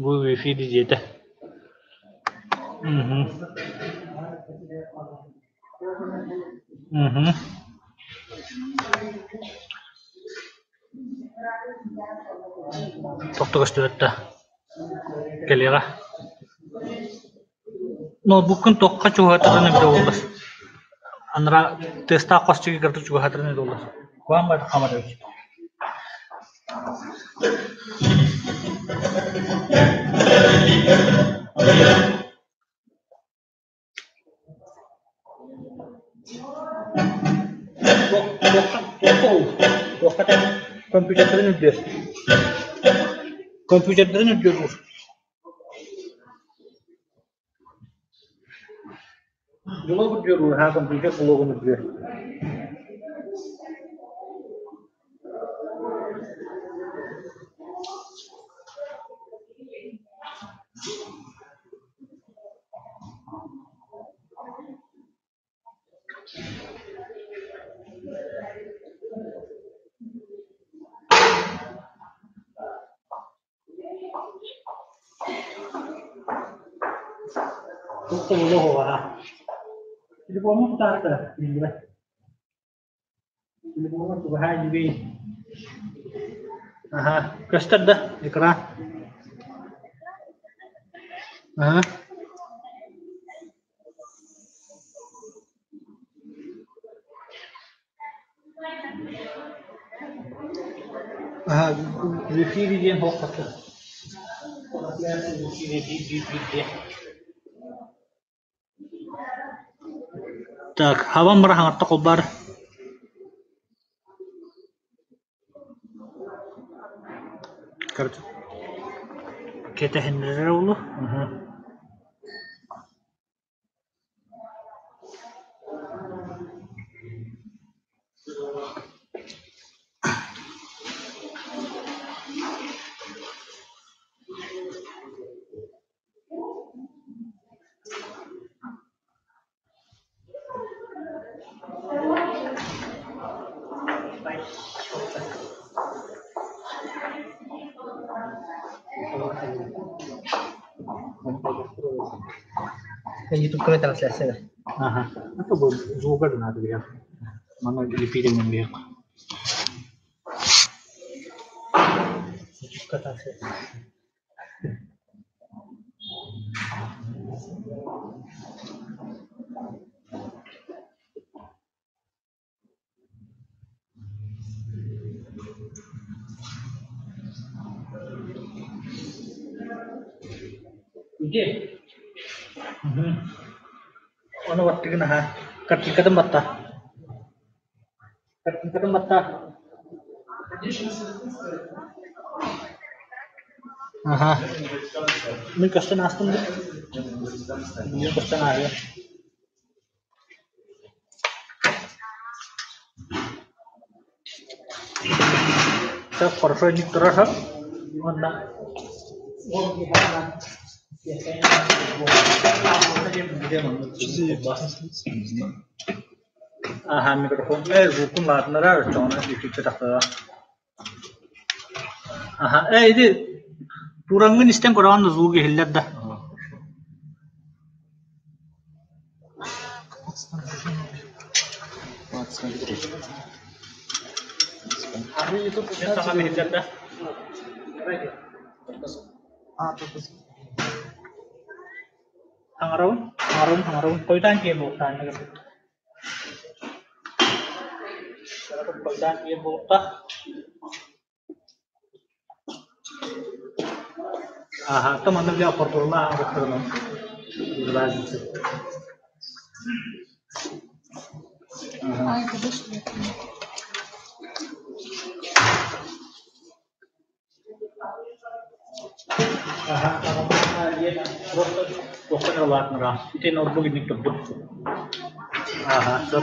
Bu wifi diyecekti. Toktok istiyordu. Geliyor. Notebook'un tokka çoğu hatırını bir oldu. Anra testa kosçu kartu çoğu hatırını oldu. Kuam var kamera yok. Komputerden ödüyor. Komputerden ödüyor. Blog ödüyor. Ha komputer blog ödüyor. Çok da öyle hoğa. Telefonum tutardı. Telefonum tutardı gibi. Aha, gösterdi ekran. Aha. Aha, wifi diyeceğim hokkatı. Так, хаван мара хангатта колбар. Карт. Кете хендер улу. YouTube kami translasi lah. Aha, itu juga ada dia. Mana dipilih yang dia. Kata saya. Ide. Ono waktu kena ha. Ketika tempat Aha. Ini custom aston deh. Ini custom aja. Saya perfect terus ha. Mana? Aha, mikrofon bukan latnara cuma di fitur apa? Aha, ini turangin istem koran zuge hillat dah. Hari itu punya sama hillat dah. Hangaron, toitan kia boktan na kasi. Toitan kia bokta. Aha, to mana dia portolna ang kurno. Berbagi. Ay, kabus. Aha, dia na bukan lewat merah. Itu notebook ini kebut. Aha, sok.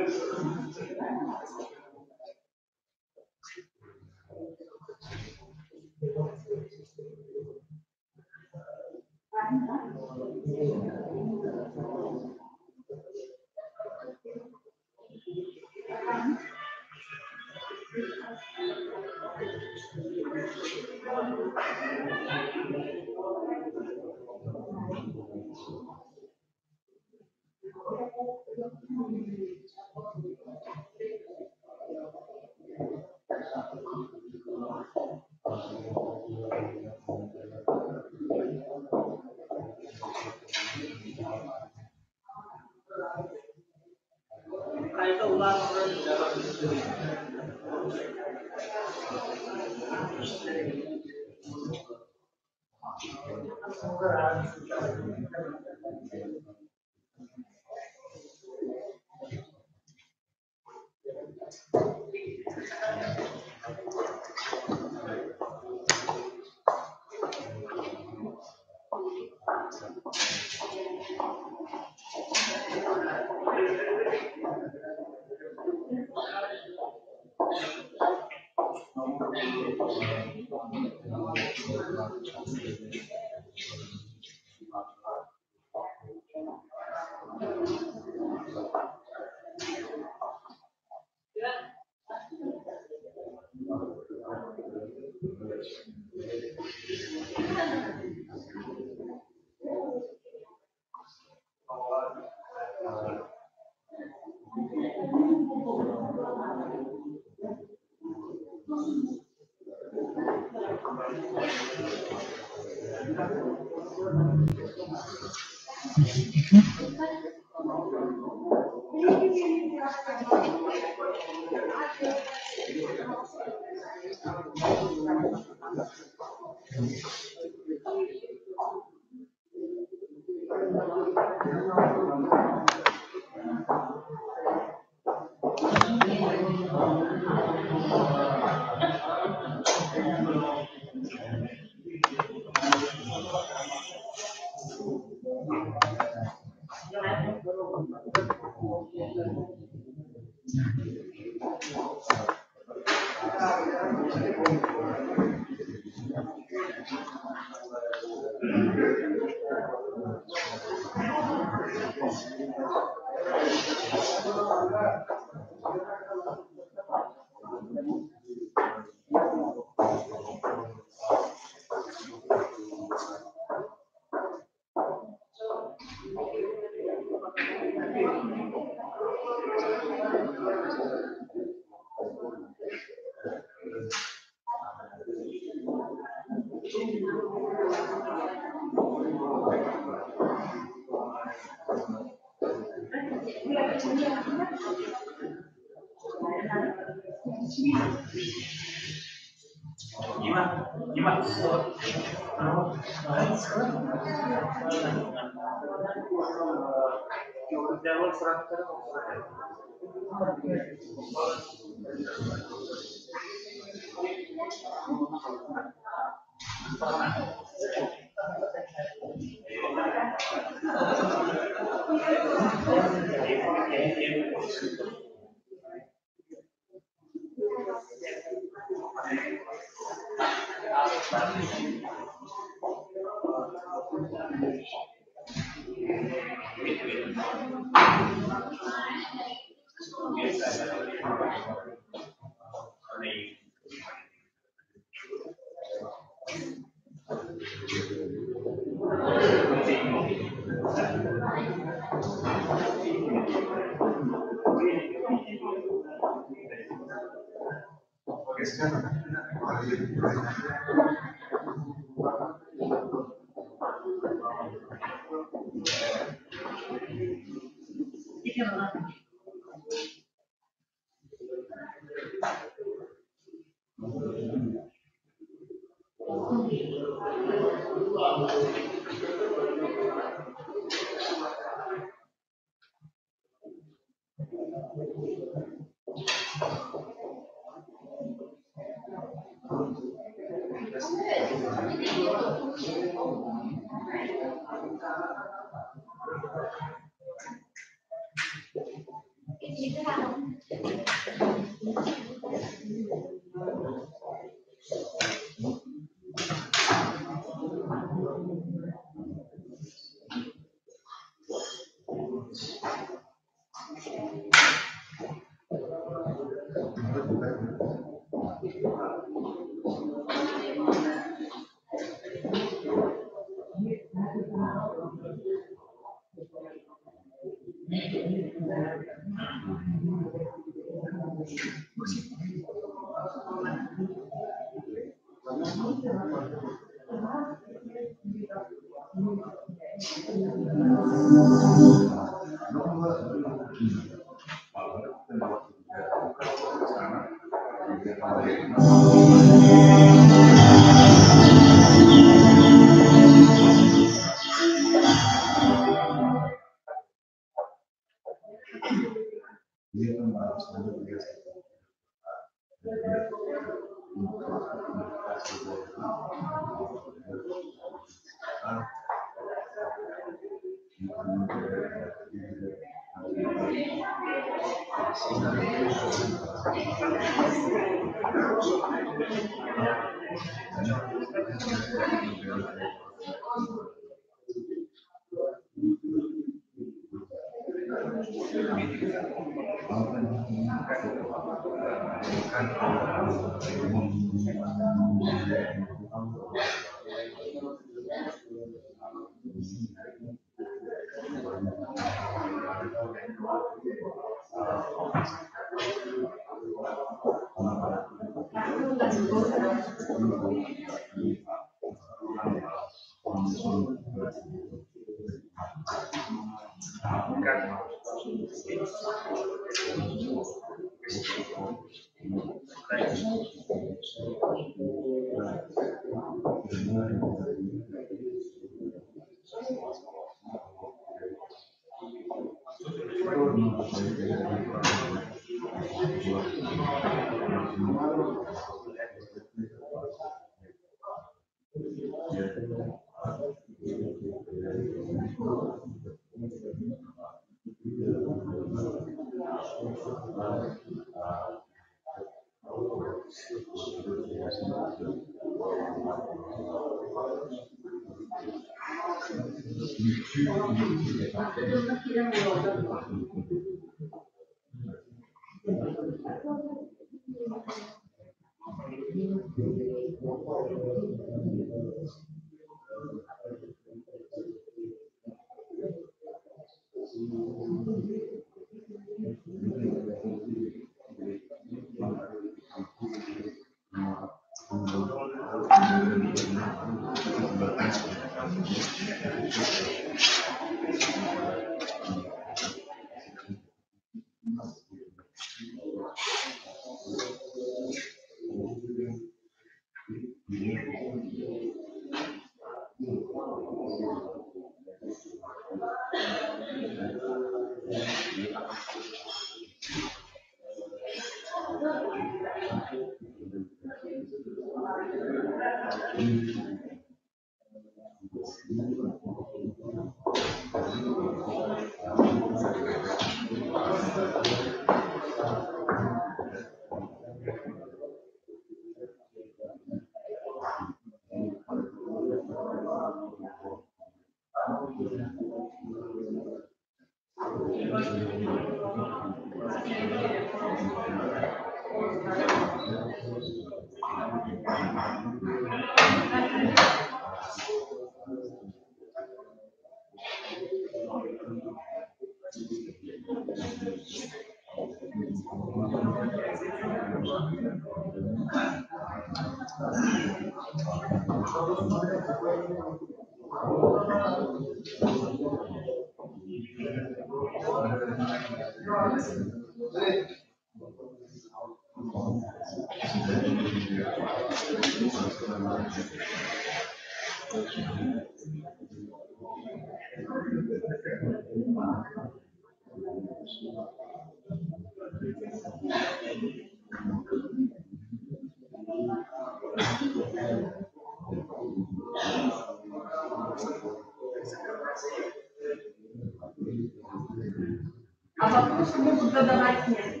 А вопрос могут задавать нет.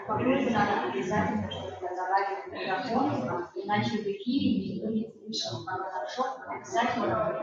Попробуйте надо обязательно, чтобы разговаривать в микрофон, иначе в эфире никто не слышал. Надо хорошо обязательно.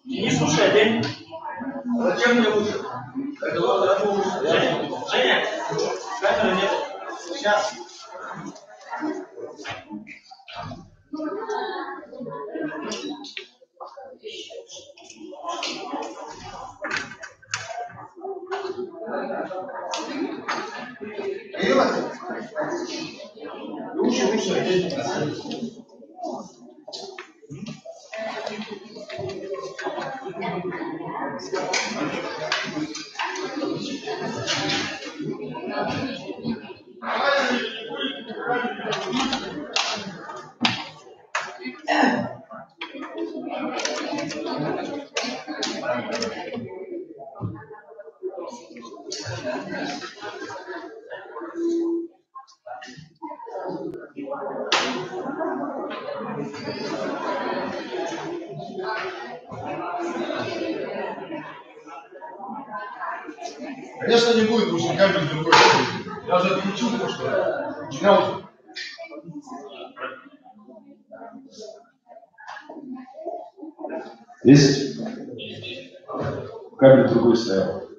Не слушай один. Зачем мне лучше? Женя, камеры нет. Сейчас. Конечно, не будет, потому что кабель другой. Я уже отключил, потому что терял. Есть? Кабель другой стоял.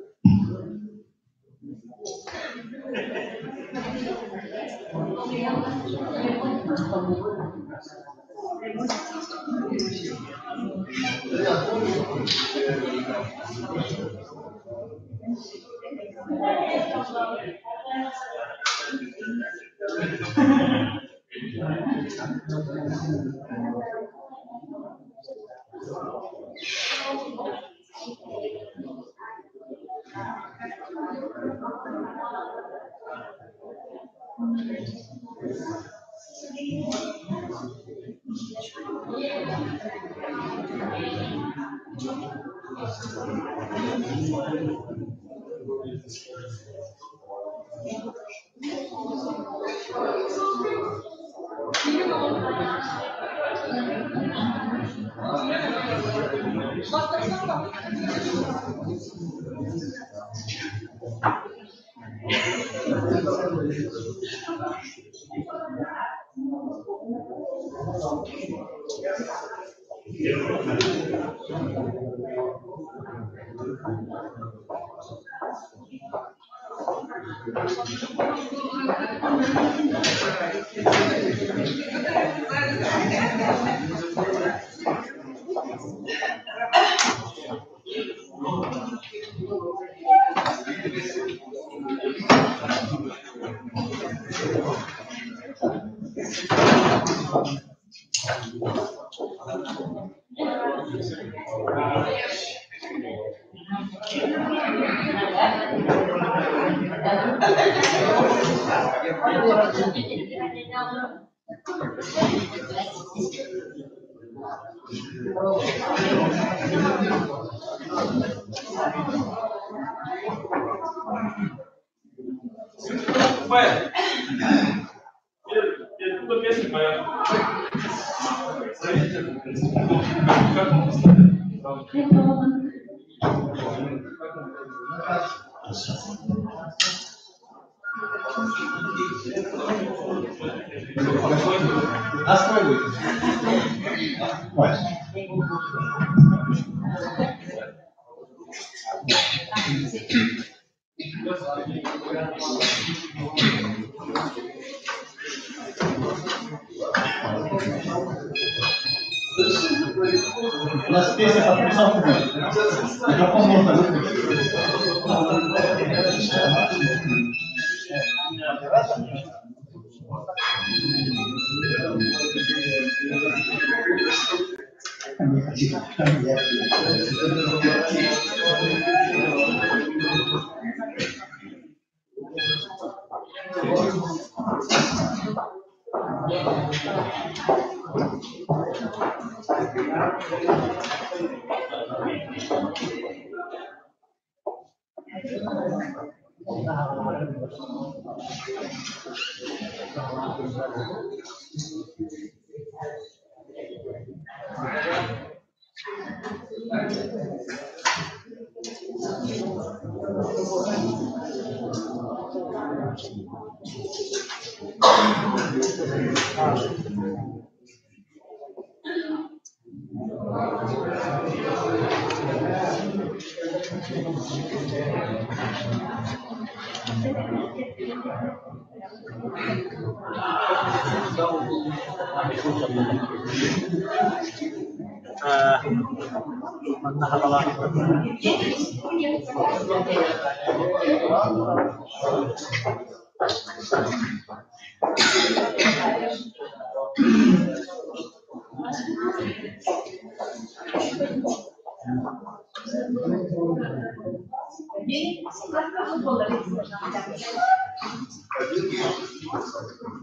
У нас песня подписал микрофон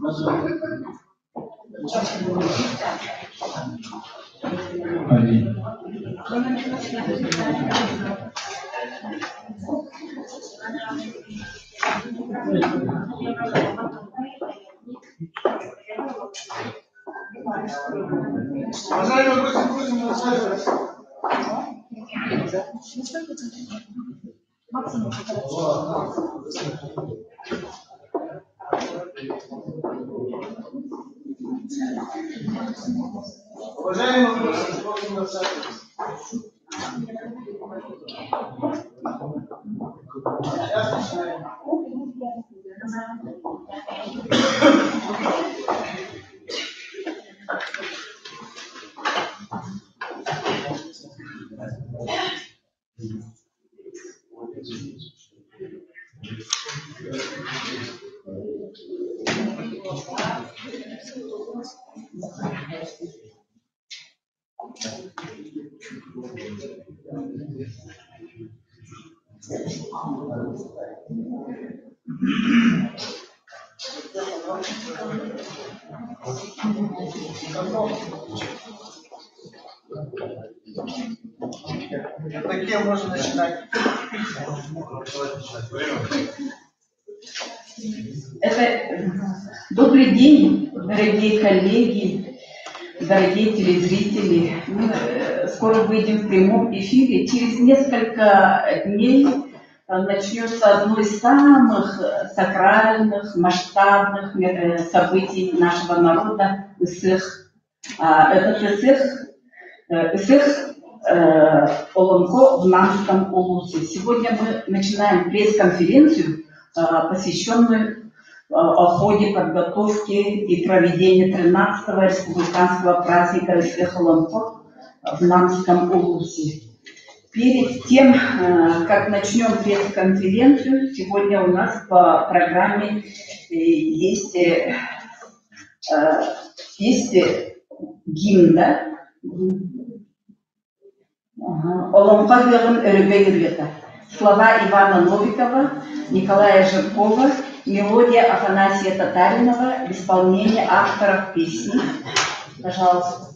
можно выключить. Такие можно начинать. Добрый день, дорогие коллеги, дорогие телезрители. Мы скоро выйдем в прямом эфире. Через несколько дней начнется одно из самых сакральных, масштабных событий нашего народа – Исых. Этот Исых Олонко в Нанском Улусе. Сегодня мы начинаем пресс-конференцию, посвященную о ходе подготовки и проведения 13-го республиканского праздника Исхолонхо в Намском Улусе. Перед тем, как начнем пресс-конференцию, сегодня у нас по программе есть гимн, да? Оломка Гелон Эрюбегервета. Слова Ивана Новикова, Николая Жиркова, мелодия Афанасия Татаринова, исполнение авторов песни. Пожалуйста.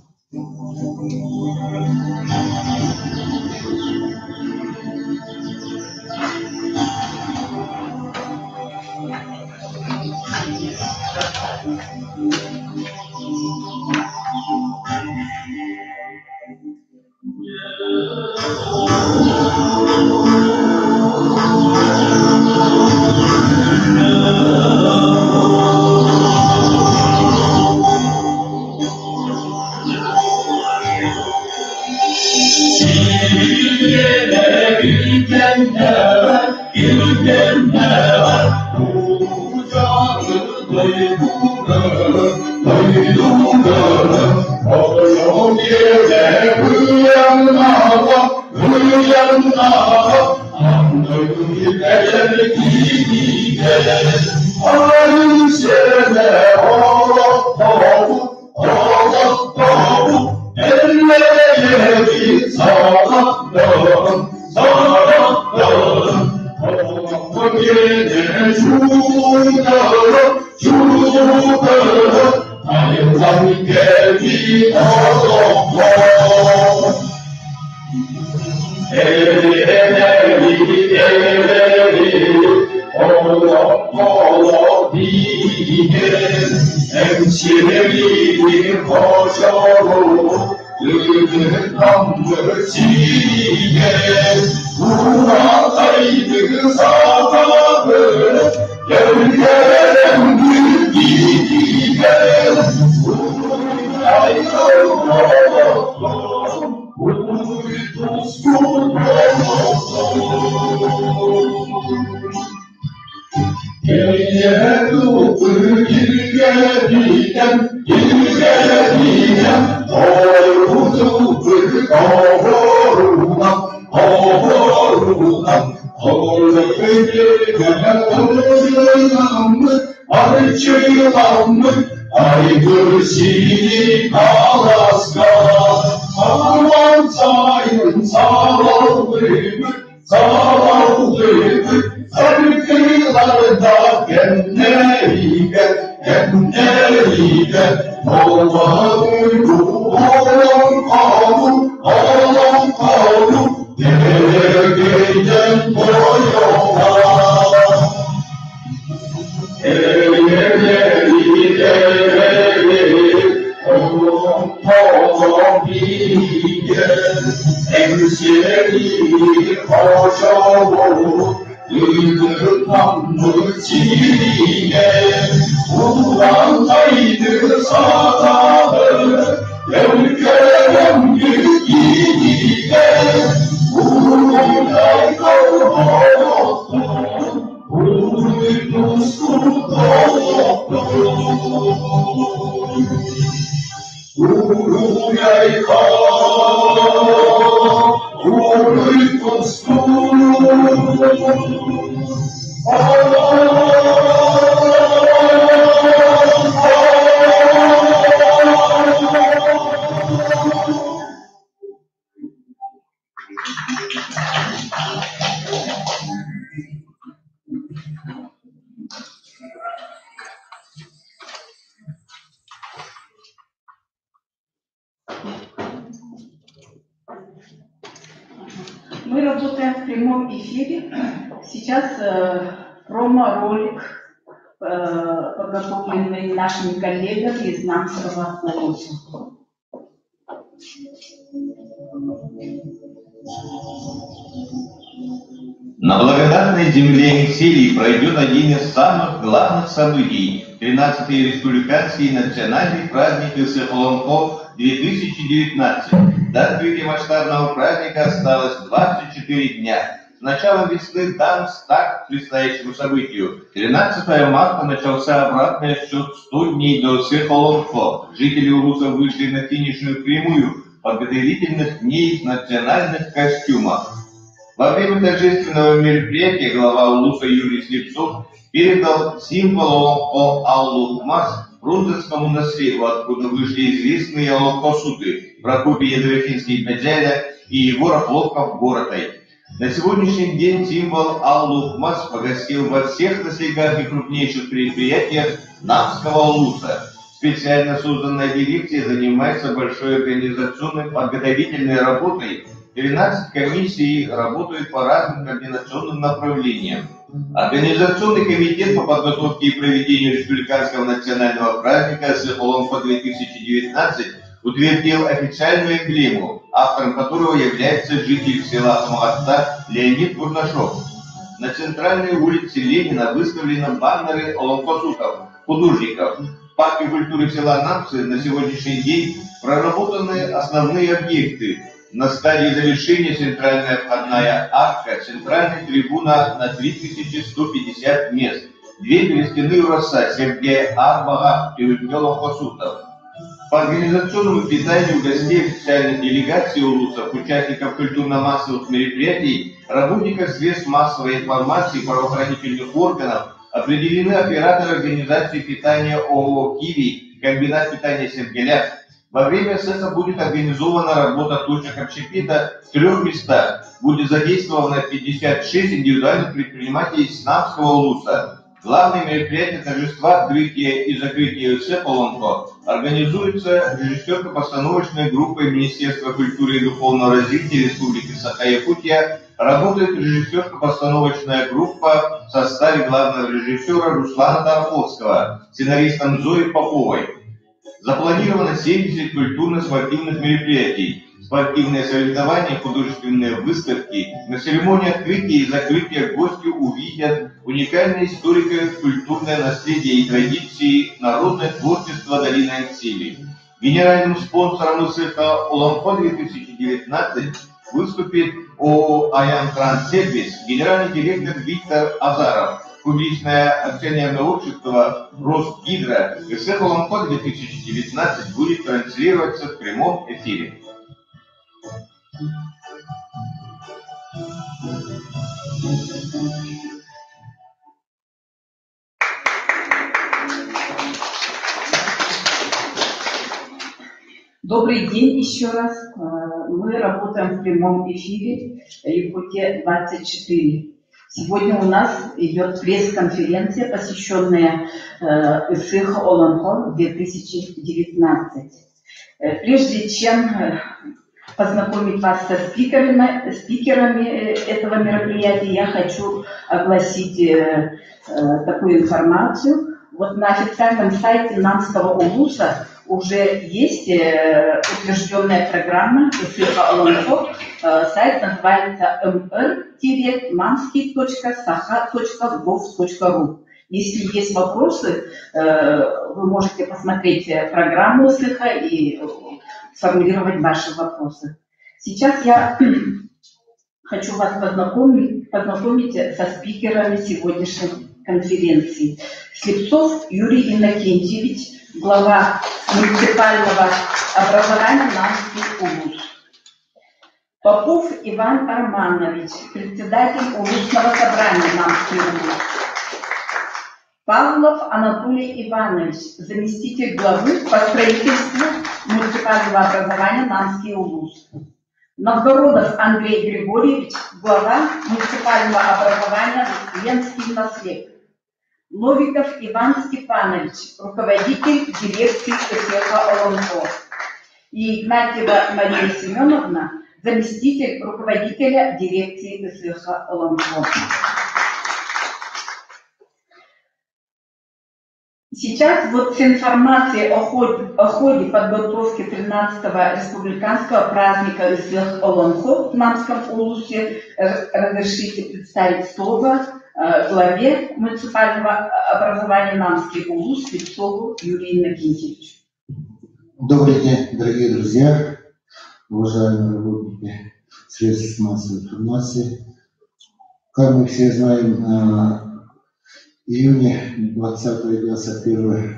Мы работаем в прямом эфире. Сейчас промо-ролик, подготовленный нашими коллегами из Намского Улуса. На благодатной земле Сирии пройдет один из самых главных событий – 13-й республиканский национальный праздник Исхолонхо 2019. До открытия масштабного праздника осталось 24 дня. С началом весны дан старт предстоящему событию. 13 марта начался обратный отсчет 100 дней до Сыхолонхо. Жители Улуса вышли на финишную прямую подготовительных дней в национальных костюмах. Во время торжественного мероприятия глава Улуса Юрий Слепцов передал символ Олонхо Аллухмас Руденскому наследству, откуда вышли известные Олонхосуты Прокопий Едрофинский Педяля и Егор Хлопков Боротой. На сегодняшний день символ Аллухмас погостил во всех наследниках и крупнейших предприятиях Намского Улуса. Специально созданная дирекция занимается большой организационной подготовительной работой. 13 комиссий работают по разным координационным направлениям. Организационный комитет по подготовке и проведению республиканского национального праздника Сыхолонхо-2019 утвердил официальную эмблему, автором которого является житель села Самоотца Леонид Бурнашов. На центральной улице Ленина выставлены баннеры олонхосутов, художников. В парке культуры села Намцы на сегодняшний день проработаны основные объекты. На стадии завершения центральная входная арка, центральная трибуна на 3150 мест. Две берестяные роса Сергея Арбага и Людмила Хосутов. По организационному питанию гостей официальных делегаций улусов, участников культурно-массовых мероприятий, работников средств массовой информации, правоохранительных органов определены операторы организации питания ООО «Киви», комбинат питания «Сергеляк». Во время сессии будет организована работа точек общепита в 3 местах. Будет задействовано 56 индивидуальных предпринимателей Намского Улуса. Главные мероприятия торжества, открытия и закрытия Сыхолонхо организуются режиссерско-постановочной группой Министерства культуры и духовного развития Республики Саха-Якутия. Работает режиссерско-постановочная группа в составе главного режиссера Руслана Тарховского, сценаристом Зои Поповой. Запланировано 70 культурно-спортивных мероприятий, спортивные соревнования, художественные выставки. На церемонии открытия и закрытия гости увидят уникальное историко-культурное наследие и традиции народное творчество долины Ансили. Генеральным спонсором Сыхолонхо-2019 выступит ООО «Аян Транссервис», генеральный директор Виктор Азаров. Публичное акционерное общество «Росгидро» и Сыхолонхо-2019 будет транслироваться в прямом эфире. Добрый день еще раз. Мы работаем в прямом эфире Якутия-24. Сегодня у нас идет пресс-конференция, посвященная Сыхолонхо 2019. Прежде чем познакомить вас со спикерами этого мероприятия, я хочу огласить такую информацию. Вот на официальном сайте Намского Улуса уже есть утвержденная программа Сыхолонхо. Сайт называется mr-namski.saha.gov.ru. Если есть вопросы, вы можете посмотреть программу Сыха и сформулировать ваши вопросы. Сейчас я хочу вас познакомить со спикерами сегодняшней конференции. Слепцов Юрий Иннокентьевич, глава муниципального образования Намский Улус. Попов Иван Арманович, председатель Улусного собрания Намский Улус. Павлов Анатолий Иванович, заместитель главы по строительству муниципального образования Намский Улус. Новгородов Андрей Григорьевич, глава муниципального образования Ленский наслед. Новиков Иван Степанович, руководитель дирекции Сыхолонхо. И Игнатьева Мария Семеновна, заместитель руководителя дирекции Сыхолонхо. Сейчас вот с информацией о ходе подготовки 13-го республиканского праздника Сыхолонхо в Намском Улусе разрешите представить слово главе муниципального образования Намский Улус Слепцову Юрию Иннокентьевичу. Добрый день, дорогие друзья, уважаемые работники средств массовой информации. Как мы все знаем, в июне 20-21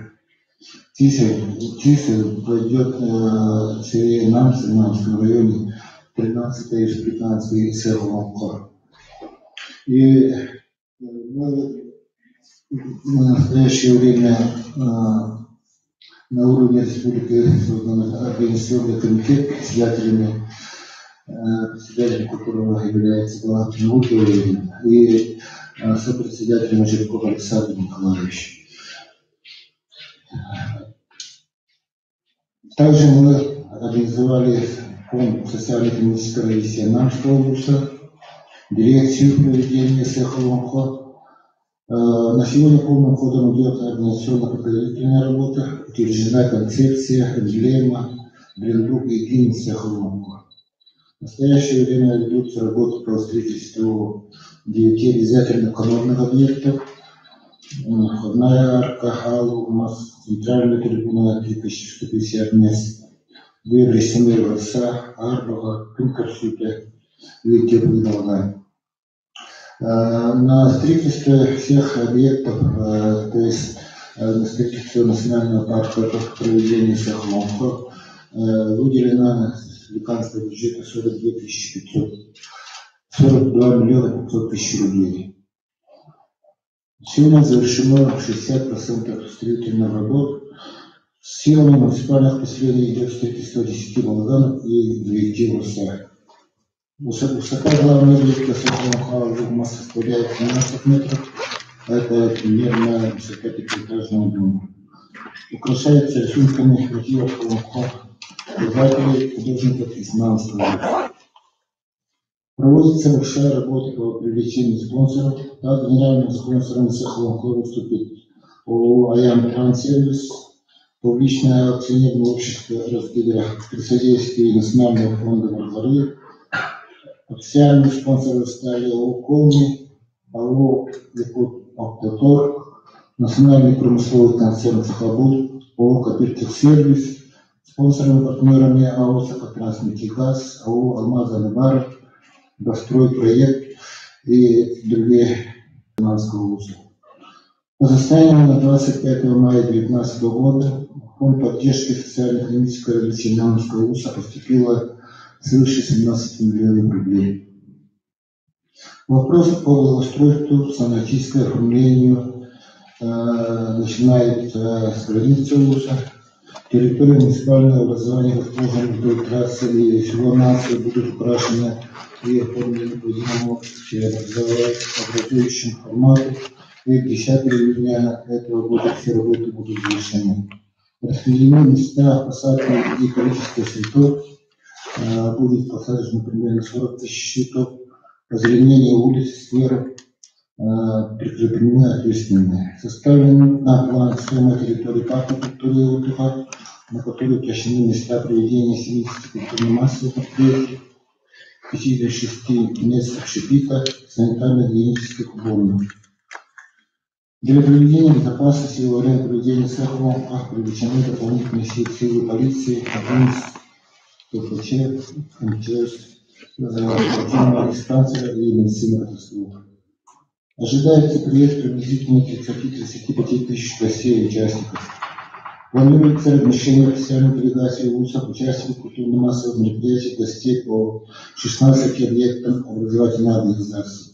числа пойдет в Намском районе 13 и 15 СРО. И в настоящее время на уровне республики создан организационный комитет, председателем которого является глава Тимуркин и сопредседателем Жирков Александр Николаевич. Также мы организовали фонд социально-экономического развития Намской области, дирекцию проведения СХЛМХО. На сегодня полным ходом идет организационно-подготовительная работа, утверждена концепция, эмблема, брендбук и гимн СХЛМХО. В настоящее время ведутся работы по строительству 9 обязательных канонных объектов. Входная арка, хал, у нас центральная трибуна, 3150 мест. Две Семер Варса, Арбова, Пинкарсюте и Кирвиновна. На строительство всех объектов, то есть на строительство национального парка проведения СХЛМХО, выделено с американского бюджета 42 миллиона 500 тысяч рублей. Сегодня завершено 60% строительных работ. С силами муниципальных поселений идет строительство 10 балаганов и 9 ВСА. Высота главного объекта СХЛМХО составляет 12 метров. Это примерно высота пятиэтажного дома. Украшается рисунками мотивов ХЛМХО, создателей, художников из Намской области. Проводится большая работа по привлечению спонсоров. Так, генеральным спонсором СХЛМХО выступит ООО «Аян Транссервис», публичное акционерное общество разделя при содействии Национального фонда Маргары. Официальными спонсорами стали ООО «Колми», ООО «Автотор», Национальный промысловый концерн «Сахабул», ООО «Копиртехсервис», спонсорами-партнерами АО «Сахатранснефтегаз», АО «Алмаз-Анбар», «Достройпроект» и другие Намской области. По состоянию на 25 мая 2019 года фонд поддержки социально-экономического развития Намской области поступило свыше 17 миллионов рублей. Вопросы по благоустройству, санитарному оформлению начинает с границы области. Территория муниципального образования, расположенная вдоль трассы и всего нации, будут украшены и оформлены по единому образующему формату. И к 10 июня этого года все работы будут завершены. Распределены места посадки и количество цветов. Будет посажено примерно 40 тысяч цветов. Озеленение улиц, скверов прикреплены ответственные. Составлен план схемы территории парка культуры и отдыха, на которой уточнены места проведения 70 культурно-массовых мероприятий, 56 мест общепита, санитарно-гигиенических уборных. Для проведения безопасности во время проведения СХЛМХО привлечены дополнительные силы полиции, ППЧ, МЧС, спортивного диспансера и медицины катастрофы. Ожидается приезд приблизительно 30-35 тысяч гостей и участников. Планируется размещение официальной делегации ВУЗов, участников культурно-массовых мероприятий, гостей по 16 объектам образовательной организации.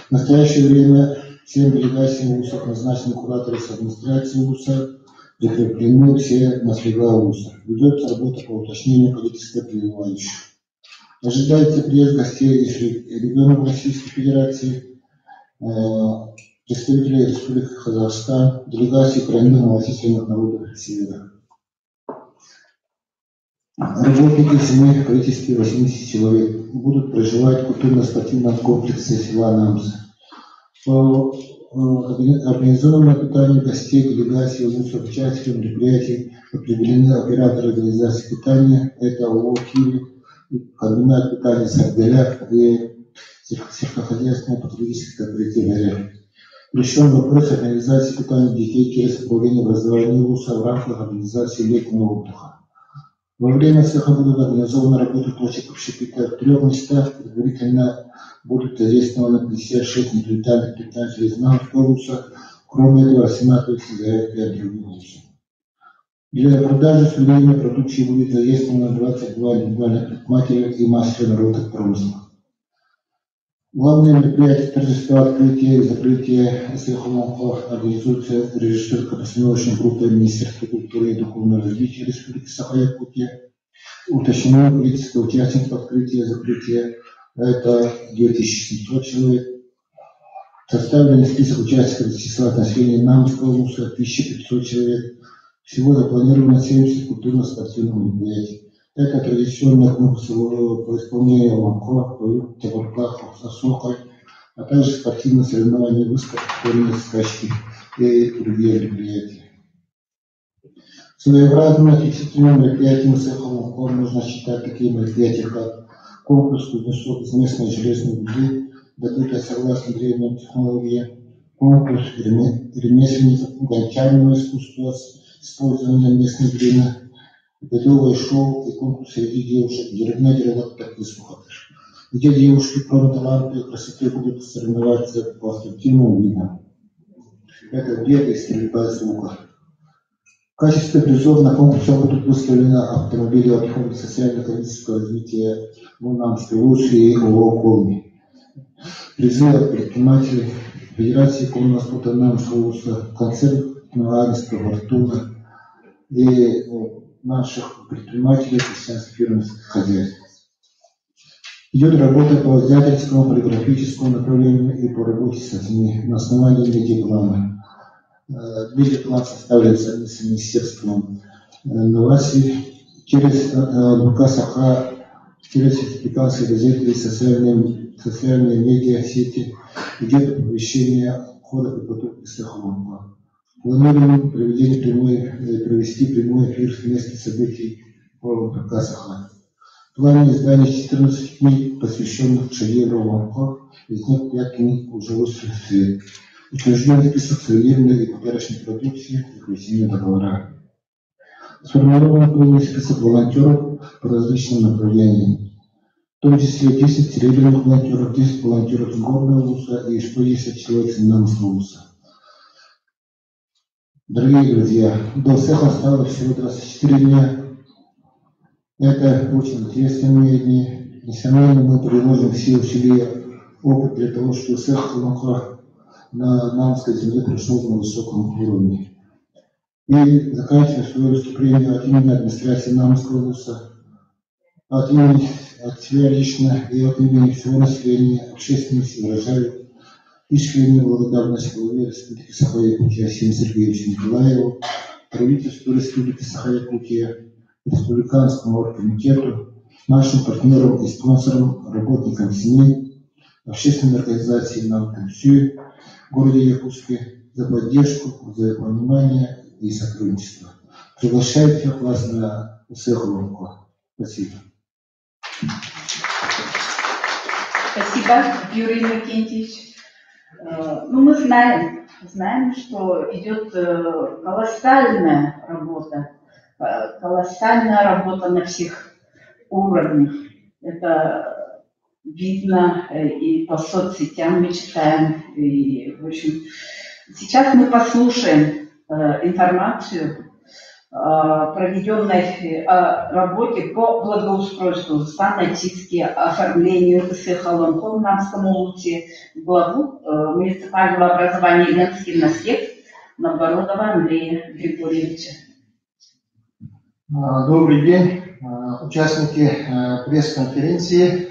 В настоящее время 7 делегаций ВУЗов назначены кураторы с администрации ВУЗа, прикреплены все на слова ВУЗа. Ведется работа по уточнению количества пребывающих. Ожидается приезд гостей из регионов Российской Федерации, представителей Республики Казахстан, делегации коренных народов Севера. Работники семей в количестве 80 человек будут проживать в культурно-спортивном комплексе села Намс. По организованному питанию гостей, делегации, ВУЗов, участников мероприятий определены операторы организации питания, это ООО «Киви», комбинат питания «Сарделяк» и сельскохозяйственное потребительское предприятие. Решен вопрос организации питания детей через управление образования ВУЗа в рамках организации летнего отдыха. Во время цеха будут организованы работы точек общепита в 3 местах. Предварительно будут задействованы 56 индивидуальных предпринимателей из Наумского ВУЗа. Кроме этого, рассматривается заявки от других вузов. Для продажи судебной продукции будет задействовано 22 индивидуальных предпринимателя и мастера народных промыслов. Главные мероприятия торжества открытия и закрытия цеха ЛОМХО организуются режиссерско-постановочной группой Министерства культуры и духовного развития Республики Саха-Якутия. Уточнено количество участников открытия и закрытия. Это 2700 человек. Составлен список участников из числа населения Наумского ВУЗа 1500 человек. Всего запланировано 70 культурно-спортивных мероприятий. Это традиционные конкурсы по исполнению ЛОМХО, по таборках, сосокой, а также спортивные соревнования, высокотворные скачки и другие мероприятия. Своеобразными отличительными мероприятиями цеха ЛОМХО можно считать такие мероприятия, как конкурс кузнецов из местной железной руды, добытая согласно древним технологиям, конкурс ремесленников гончарного искусства с использованием местной глины, годовое шоу и конкурс среди девушек, где девушки, кроме таланта и красоты, будут соревноваться по спортивным видам. Это бег и стрельба из лука. В качестве призов на конкурсе будут выставлены автомобили от Фонда социально-экономического развития Наумской ВУЗ и ООО «Колми». Призы от предпринимателей Федерации коммунального спорта Наумского ВУЗа, концертного агентства «Фортуна» и наших предпринимателей крестьянских фермерских хозяйств. Идет работа по издательскому, полиграфическому направлению и по работе с СМИ на основании медиаплана. Медиаплан составлен с Министерством инноваций через НК-САХА, через сертификацию газеты и социальные медиа-сети. Идет оповещение хода подготовки цеха ЛОМХО. Планируем провести прямой эфир с места событий по НК-САХА. В плане издания 14 книг, посвященных шедевру ЛОМХО, из них 5 книг уже вышли в свет. Утвержден список сувенирной и подарочной продукции и коллективные договора. Сформирован полный список волонтеров по различным направлениям, в том числе 10 серебряных волонтеров, 10 волонтеров с горного ВУЗа и 110 человек с Наумского ВУЗа. Дорогие друзья, до цеха осталось всего 24 дня. Это очень ответственные дни. Несомненно, мы приложим все усилия, опыт для того, чтобы цех ЛОМХО на Наумской земле пришел на высоком уровне. И заканчивая свое выступление от имени администрации Наумского ВУЗа, от себя лично и от имени всего населения, общественности выражаю искреннюю благодарность главе Республики Саха-Якутия Асиму Сергеевичу Николаеву, правительству Республики Саха-Якутия, Республиканскому оргкомитету, нашим партнерам и спонсорам, работникам СМИ, общественной организации «Наукомсюй» в городе Якутске за поддержку, за понимание и сотрудничество. Приглашаю всех вас на цех ЛОМХО. Спасибо. Спасибо, Юрий Иннокентьевич. Ну, мы знаем, что идет колоссальная работа на всех уровнях. Это видно и по соцсетям мы читаем. И, в общем, сейчас мы послушаем информацию проведенной работе по благоустройству саночистки, оформлению цеха ЛОМХО в Наумском ВУЗе, главу муниципального образования «Ленский наслед» Новгородова Андрея Григорьевича. Добрый день, участники пресс-конференции,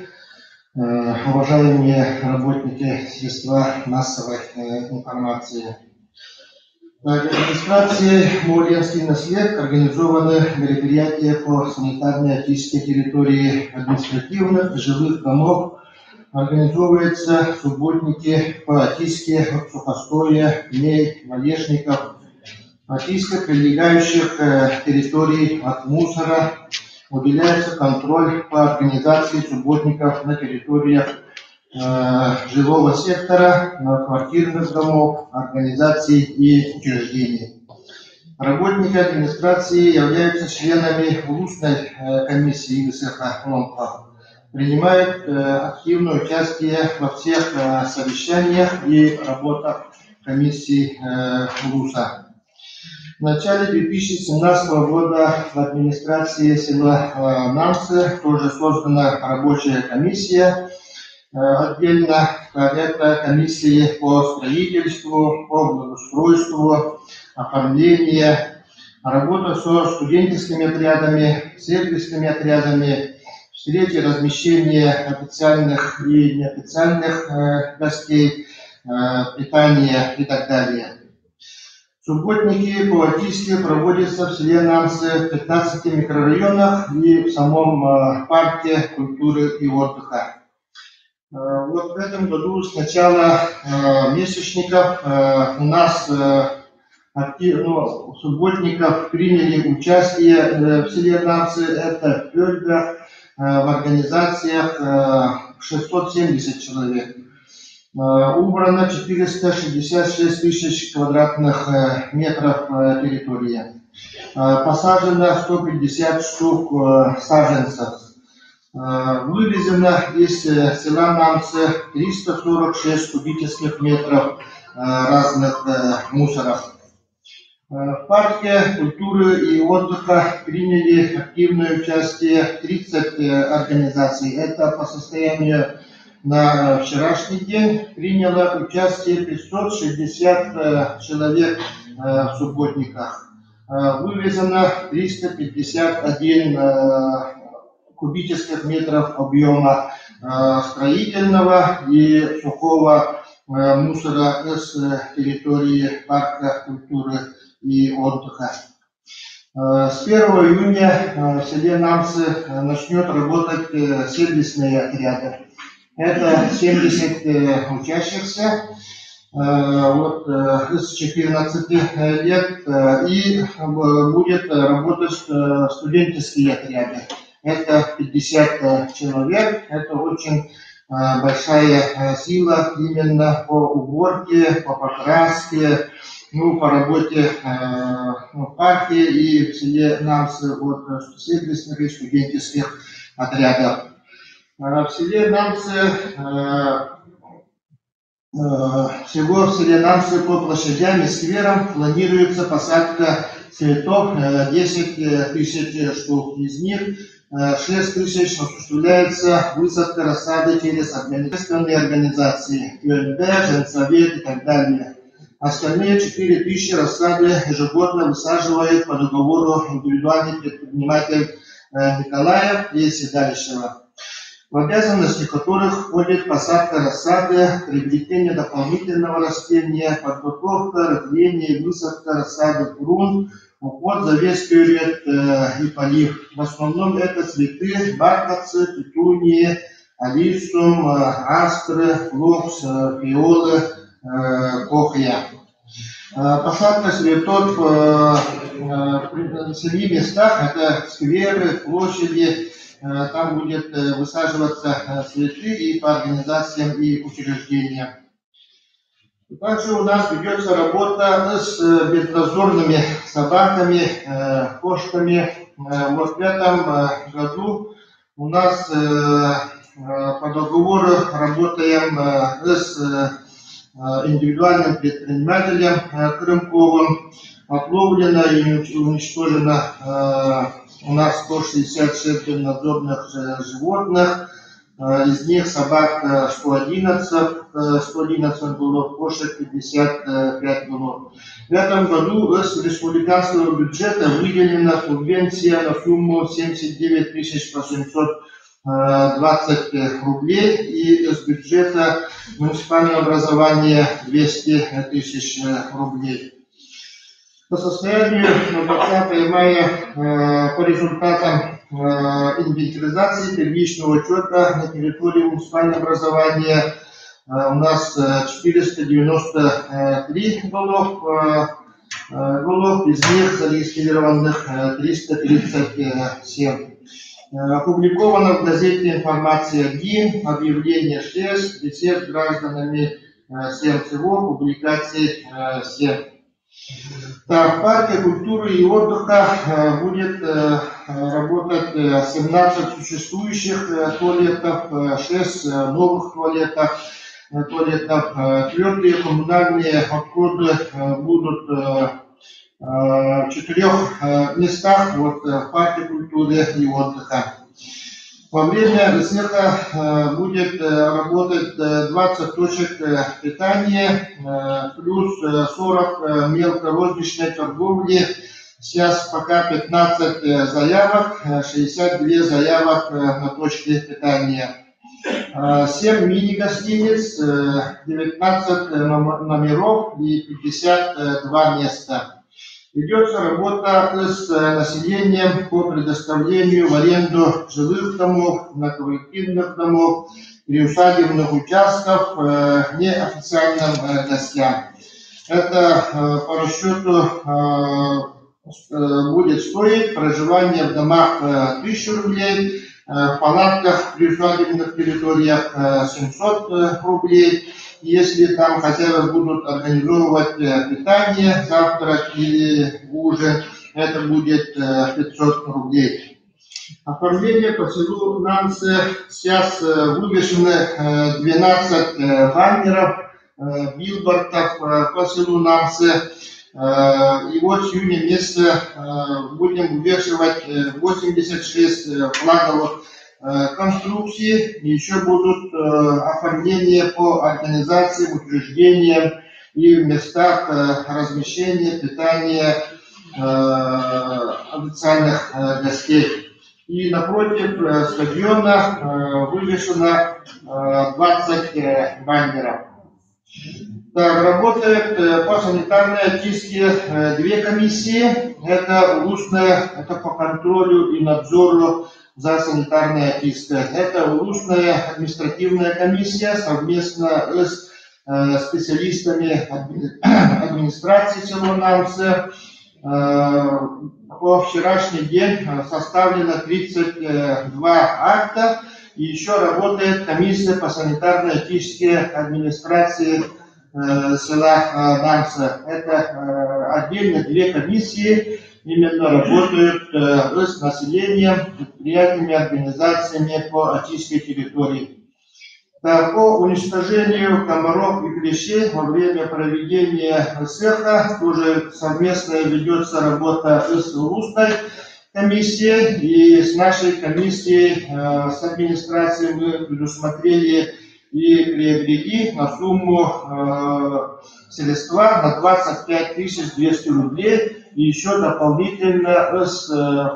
уважаемые работники средства массовой информации. Администрацией «Ленский наслед» организованы мероприятия по санитарной очистке территории административных и жилых домов. Организовываются субботники по очистке сухостоя, пней, валежников, очистка прилегающих территорий от мусора. Уделяется контроль по организации субботников на территориях жилого сектора, квартирных домов, организаций и учреждений. Работники администрации являются членами улусной комиссии ИГСХ ЛОМПА, принимают активное участие во всех совещаниях и работах комиссии УЛУСа. В начале 2017 года в администрации села Намсы тоже создана рабочая комиссия. Отдельно это комиссии по строительству, по благоустройству, оформлению, работа со студенческими отрядами, сервисными отрядами, встречи, размещение официальных и неофициальных гостей, питание и так далее. Субботники по-латвийски проводятся в селе Намсы в 15 микрорайонах и в самом парке культуры и отдыха. Вот в этом году с начала месячников у нас субботников приняли участие в селе Намсы, это Пёльга, в организациях 670 человек. Убрано 466 тысяч квадратных метров территории. Посажено 150 штук саженцев. Вывезено из села Намсы 346 кубических метров разных мусоров. В парке культуры и отдыха приняли активное участие 30 организаций. Это по состоянию на вчерашний день приняло участие 560 человек в субботниках. Вывезено 351 кубических метров объема строительного и сухого мусора с территории парка культуры и отдыха. С 1 июня в селе Намсы начнет работать сервисные отряды. Это 70 учащихся с 14 лет и будет работать студенческие отряды. Это 50 человек, это очень большая сила именно по уборке, по покраске, по работе в парке и в селе Намсы от сервисных и студенческих отрядов. В селе Намсы, всего в селе Намсы по площадям и скверам планируется посадка цветов 10 тысяч штук. Из них 6 тысяч осуществляется высадка рассады через общественные организации, ЮНД, Женсовет и так далее. Остальные 4 тысячи рассады ежегодно высаживает по договору индивидуальный предприниматель Николаев и Седалищева, в обязанности которых входит посадка рассады, приобретение дополнительного растения, подготовка, рыхление и высадка рассады в грунт, уход за весь период и полив. В основном это цветы, бархатцы, петунии, алисум, астры, флокс, фиолы, кохия. Посадка цветов в 7 местах, это скверы, площади. Там будет высаживаться цветы и по организациям и учреждениям. Также у нас ведется работа с бездозорными собаками, кошками. Вот в этом году у нас по договору работаем с индивидуальным предпринимателем Крымковым. Отловлено и уничтожено у нас 166 надзорных животных, из них собак 111 было, кошек 55 было. В этом году с республиканского бюджета выделена субвенция на сумму 79 820 рублей и из бюджета муниципального образования 200 тысяч рублей. По состоянию на 20 мая по результатам инвентаризации первичного учета на территории муниципального образования у нас 493 голов, из них зарегистрированных 337. Опубликовано в газете «Информация ГИ», объявление 6, бесед с гражданами 7 всего, публикаций 7. Так, парке культуры и отдыха будет работать 17 существующих туалетов, 6 новых туалетов. Твердые коммунальные отходы будут в 4 местах в парке культуры и отдыха. Во время СЭХа будет работать 20 точек питания, плюс 40 мелкорозничной торговли. Сейчас пока 15 заявок, 62 заявок на точке питания. 7 мини-гостиниц, 19 номеров и 52 места. Ведется работа с населением по предоставлению в аренду жилых домов, многоквартирных домов, приусадебных участков неофициальным гостям. Это по расчету будет стоить проживание в домах 1000 рублей, в палатках при усадебных территориях 700 рублей. Если там хотя бы будут организовывать питание, завтрак или ужин, это будет 500 рублей. Оформление по селу Нанцы. Сейчас вывешены 12 баннеров, билбордов по селу Нанцы. И вот с июня месяца будем вывешивать 86 флаговых конструкций. Еще будут оформления по организациям, учреждениям и в местах размещения, питания официальных гостей. И напротив стадиона вывешено 20 баннеров. Так, работает по санитарной очистке 2 комиссии. Это устная, это по контролю и надзору за санитарной очисткой. Это устная административная комиссия совместно с специалистами администрации села Нанцы. По вчерашний день составлено 32 акта. И еще работает комиссия по санитарной очистке администрации села Нанцы. Это отдельно 2 комиссии именно работают с населением, предприятиями, организациями по очистке территорий. По уничтожению комаров и клещей во время проведения СЭХа тоже совместно ведется работа с устной комиссией, и с нашей комиссией, с администрацией мы предусмотрели и приобрели на сумму средства на 25 200 рублей, и еще дополнительно с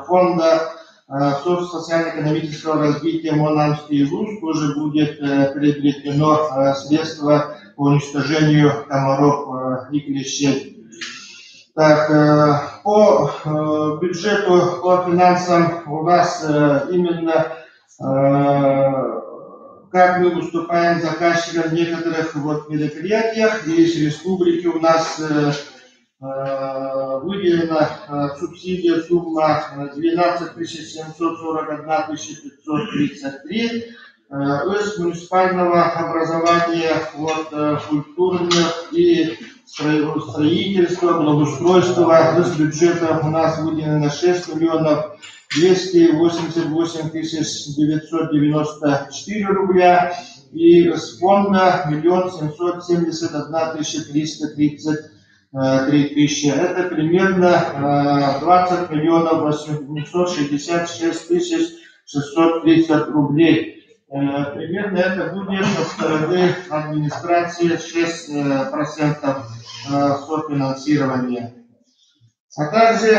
фонда социально-экономического развития Монанский ВУЗ тоже будет приобретено средства по уничтожению комаров и клещей. Так, по бюджету, по финансам у нас именно как мы выступаем заказчиком в некоторых мероприятиях, и из республики у нас выделена субсидия, сумма 12 741 533, из муниципального образования, культурных и строительства, благоустройства. Из бюджета у нас выделено 6 288 994 рубля, и из фонда 1 771 333 тысячи. Это примерно 20 866 630 рублей. Примерно это будет со стороны администрации 6% софинансирования. А также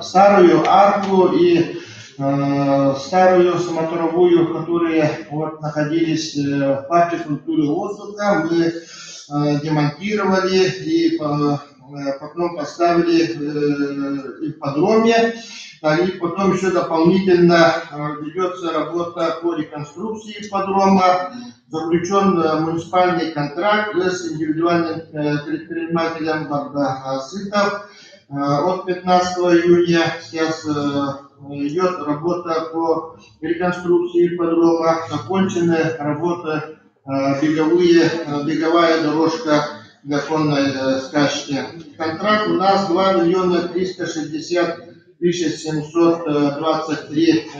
старую арку и старую самоторовую, которые находились в парке культуры и отдыха, мы демонтировали и потом поставили в ипподроме. И потом еще дополнительно ведется работа по реконструкции ипподрома. Заключен муниципальный контракт с индивидуальным предпринимателем Бардасытов от 15 июня. Сейчас идет работа по реконструкции ипподрома, закончена работа беговая дорожка для конной скачки. Контракт у нас 2 360 723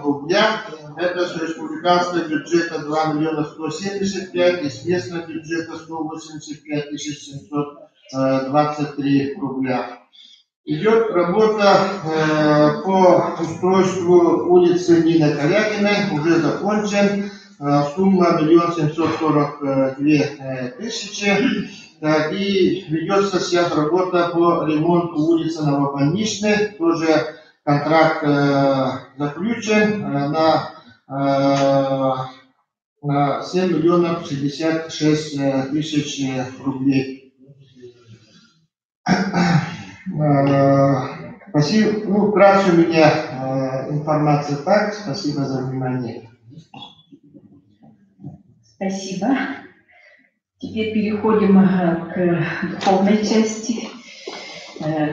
рубля. Это с республиканского бюджета 2 175 и с местного бюджета 185 723 рубля. Идет работа по устройству улицы Нины Корягиной, уже закончен. Сумма 1 742 000. Так, и ведется сейчас работа по ремонту улицы Новобольничной. Тоже контракт заключен на 7 66 000 рублей. Спасибо. Ну, вкратце у меня информация так. Спасибо за внимание. Спасибо. Теперь переходим к духовной части.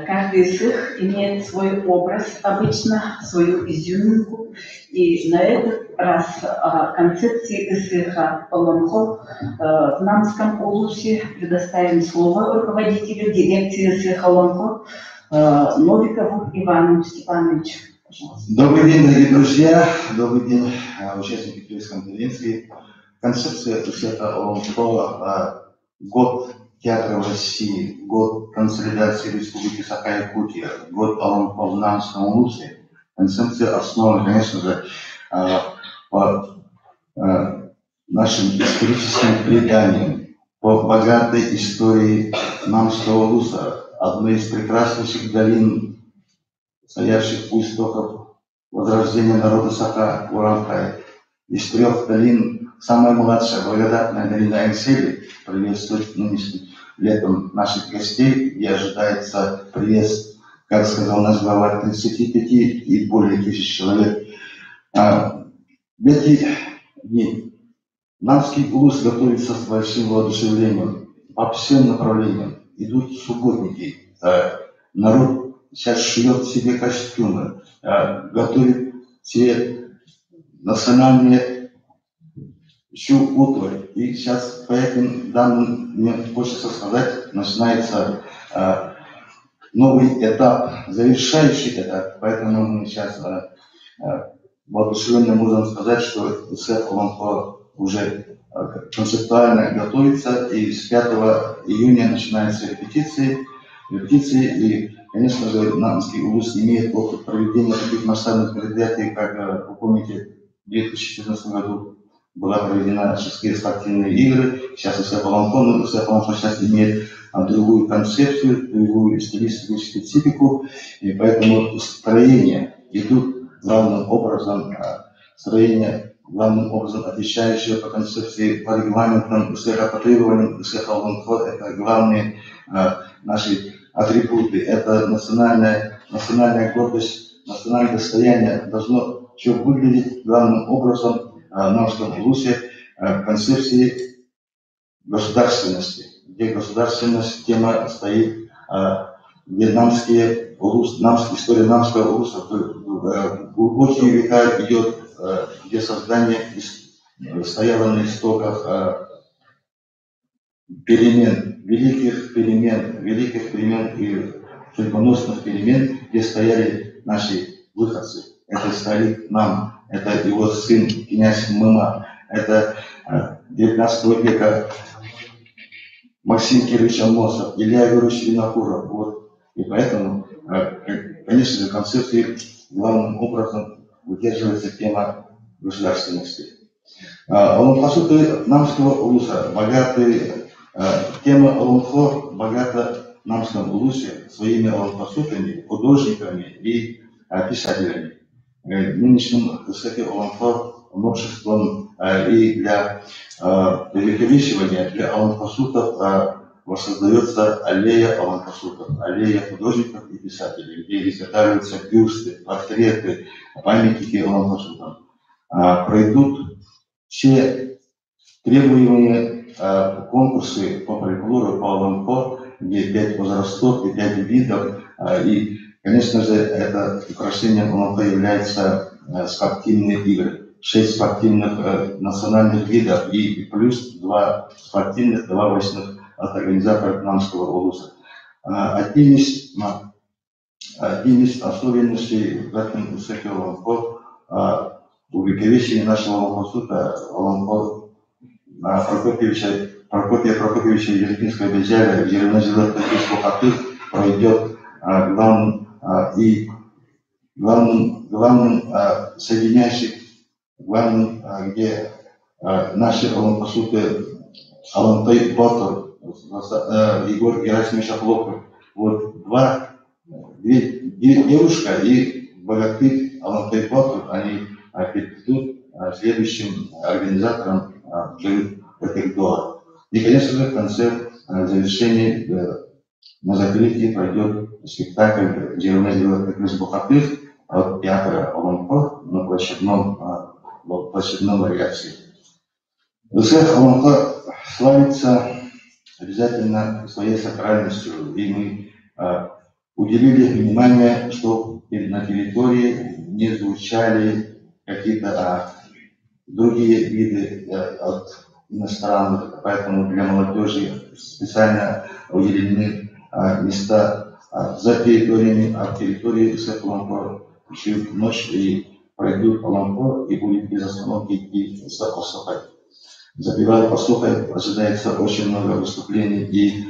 Каждый из них имеет свой образ обычно, свою изюминку. И на этот раз о концепции ИСХ Олонхо в Намском улусе предоставим слово руководителю дирекции ИСХ Олонхо Новикову Ивану Степановичу. Добрый день, дорогие друзья. Добрый день, участники пресс-конференции. Концепция ИСХ Олонхо год театра в России, год консолидации Республики Саха-Якутия, год Олонхо в Намском улусе. Концепция основана, конечно же, по нашим историческим преданиям, по богатой истории Намского улуса, одной из прекраснейших долин, стоящих у истоков возрождения народа Саха Уранхай. Из 3 долин самая младшая, благодатная долина Энсели приветствует нынешним летом наших гостей, и ожидается приезд, как сказал наш глава, 35 и более тысяч человек. В эти дни Намский улус готовится с большим воодушевлением по всем направлениям. Идут субботники, народ сейчас шьет себе костюмы, готовит себе национальные еще утварь. И сейчас по этим данным, мне хочется сказать, начинается новый этап, завершающий этап. Поэтому мы сейчас воодушевленно можем сказать, что ИСХ Олонхо уже концептуально готовится, и с 5 июня начинаются репетиции, и, конечно же, Намский улус имеет опыт проведения таких масштабных мероприятий, как, вы помните, в 2014 году была проведена шестые спортивные игры. Сейчас ИСХ Олонхо сейчас имеет другую концепцию, другую стилистику, специфику, и поэтому строения идут главным образом, отвечающие по концепции, по регламентам ИСХ, по требованиям ИСХ Олонхо. Это главные наши атрибуты. Это национальная гордость, национальное достояние должно все выглядеть главным образом в Намском улусе концепции государственности, где государственность тема стоит, где история Намского улуса глубокие века идет, где создание стояло на истоках перемен, великих перемен и судьбоносных перемен, где стояли наши выходцы. Это старик Нам, это его сын, князь Мыма, это 19 века Максим Кирович Амосов, Илья Юрьевич Винокуров. Вот. И поэтому, конечно же, в концепции главным образом удерживается тема государственности. Олонхосуты Намского улуса богатые, тема Олонхо богата в Намском улусе своими олонхосутами, художниками и писателями. Нынешним ИСХ Олонхо новшеством и для увековечивания для олонхосутов воссоздается аллея олонхосутов, аллея художников и писателей, где изготавливаются бюсты, портреты, памятники олонхосутам. Пройдут все требуемые конкурсы по фольклору, по Олонхо, где 5 возрастов и 5 видов, и Конечно же, это украшением ОМП является спортивные игры. 6 спортивных национальных видов и плюс 2 спортивных добавочных от организатора Кнамского облуса. Одним из особенностей в этом успехе ОМП увековечения нашего ОМП-сута Прокопия Прокопьевича Ергинского Беджаля в Деревне Хаты пройдет главным соединяющим, где наши ОМП-суты Алантай Батор, Егор Герасимович Оплоков, вот две девушка и богатырь Алантай Батор, они перейдут следующим организатором этих дуа. И, конечно же, в конце завершения на закрытии пройдет спектакль «Деревня Бухаты» от театра ОМП на площадном вариации. Успех ОМП славится обязательно своей сакральностью, и мы уделили внимание, что на территории не звучали какие-то другие виды от иностранных, поэтому для молодежи специально уделены места за территориями, а в территории ОМП еще ночь и пройдут ОМП и будет без остановки идти за Осохой. Забивая Осохой, ожидается очень много выступлений и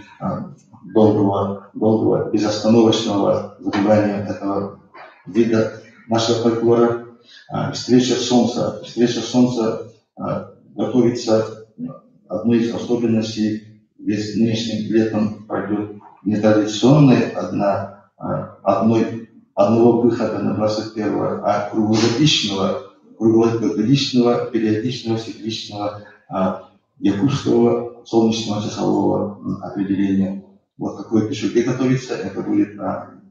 долгого безостановочного забивания этого вида нашего фольклора. Встреча солнца готовится. Одной из особенностей весь нынешним летом пройдет нетрадиционной одного выхода на 21-го, а круглогодичного, периодичного, цикличного, якутского солнечного часового определения. Вот такой пешуге готовится. Это будет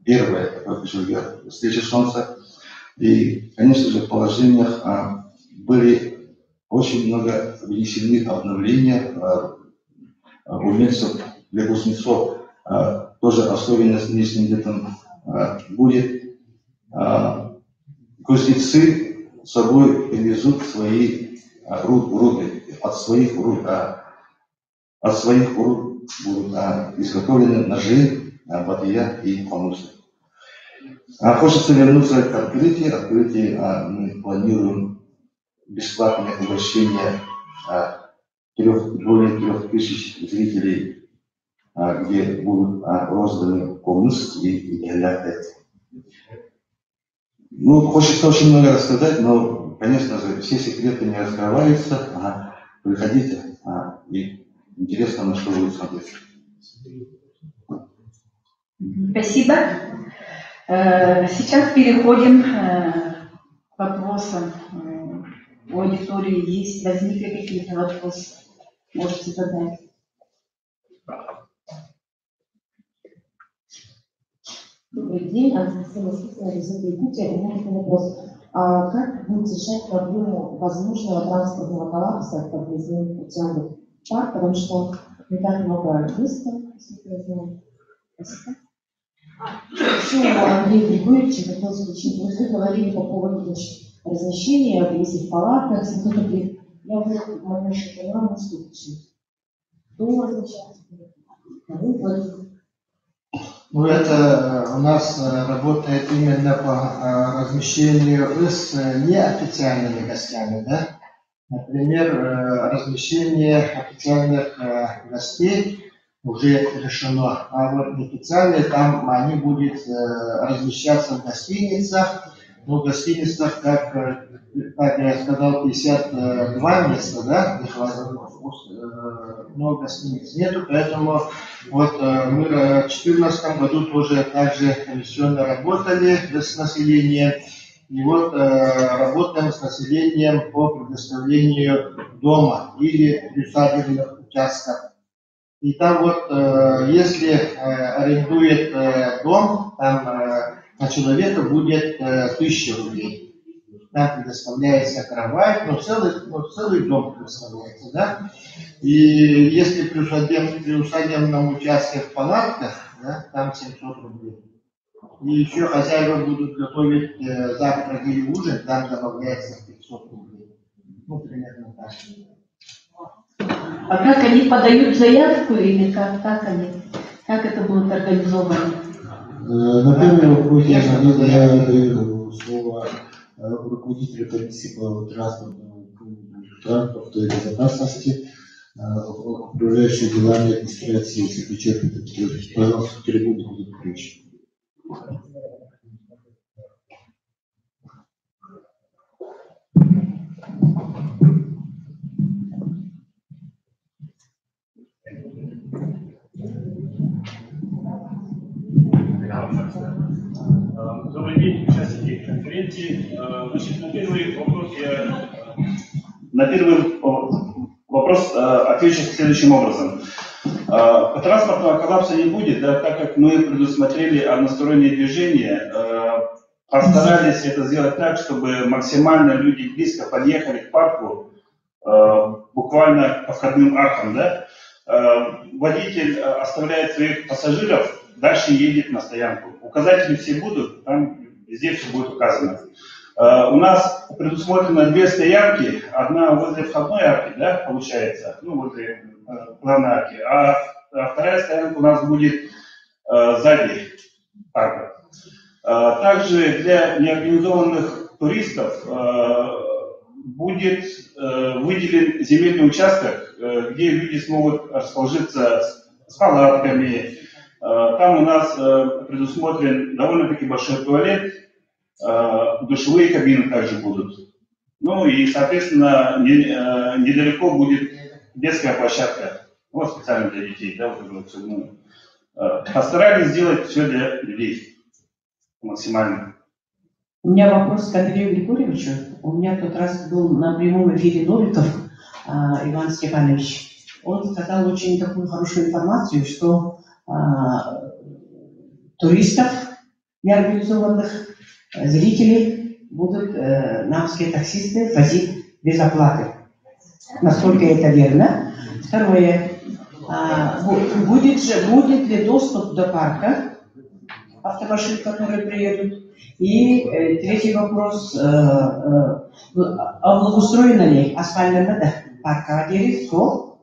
первая такая пешуге встреча солнца. И, конечно же, в положениях были очень много внесены обновления умельцев для кузнецов. Тоже особенность нынешним летом будет. Кузнецы с собой привезут свои руды. От своих руд будут изготовлены ножи, батыя и фанусы. Хочется вернуться к открытию. Мы планируем бесплатное угощение более 3000 зрителей, где будут розданы комнаты и геляты. Ну, хочется очень много рассказать, но, конечно же, все секреты не раскрываются. Приходите, и интересно, на что будет смотреть. Спасибо. Сейчас переходим к вопросам. У аудитории возникли какие-то вопросы? Можете задать. Добрый день, Анастасия Спицына, Резерв Якутия. У меня такой вопрос. А как будет решать проблему возможного транспортного коллапса по подъездным путям в парк, потому что не так много места, если я знаю. Спасибо. Еще Андрей Григорьевич хотел спросить, вы говорили по поводу размещения, если в палатках, если кто-то говорит, я уже немножко поняла, что кто означает? Ну, это у нас работает именно по размещению с неофициальными гостями, да? Например, размещение официальных гостей уже решено, а вот неофициальные, там они будут размещаться в гостиницах. Ну, в гостиницах, как я сказал, 52 места, да? Много гостиниц нету, поэтому вот мы в 2014 году тоже также комиссионно работали с населением. И вот работаем с населением по предоставлению дома или приусадебных участков. И там вот, если арендует дом, там на человека будет 1000 рублей. Там предоставляется кровать, целый дом предоставляется, да. И если при усадебном участке в палатках, да, там 700 рублей. И еще хозяева будут готовить завтрак или ужин, там добавляется 500 рублей. Ну, примерно так. А как они подают заявку или как это будет организовано? На первый вопрос я даю слово руководителю комиссии по транспорту и безопасности, управляющей делами администрации Сергея Петровича. Пожалуйста, трибуну будет включен. Добрый день, участники конференции. Значит, на первый вопрос отвечу следующим образом. Транспортного коллапса не будет, да, так как мы предусмотрели одностороннее движение, постарались это сделать так, чтобы максимально люди близко подъехали к парку, буквально по входным аркам, да. Водитель оставляет своих пассажиров, дальше едет на стоянку. Указатели все будут, там везде все будет указано. У нас предусмотрено 2 стоянки, одна возле входной арки, да, получается, ну, возле главной арки, а вторая стоянка у нас будет сзади парка. Также для неорганизованных туристов будет выделен земельный участок, где люди смогут расположиться с палатками. Там у нас предусмотрен довольно-таки большой туалет, душевые кабины также будут. Ну и, соответственно, недалеко будет детская площадка, вот специально для детей. Да, вот это вот. Постарались сделать все для людей максимально. У меня вопрос к Андрею Григорьевичу. У меня тот раз был на прямом эфире Новиков Иван Степанович. Он сказал очень такую хорошую информацию, что туристов неорганизованных, зрителей будут намские таксисты возить без оплаты. Насколько это верно? Второе. Будет ли доступ до парка автомашин, которые приедут? И третий вопрос. Облагоустроена ли асфальтная парка одежды,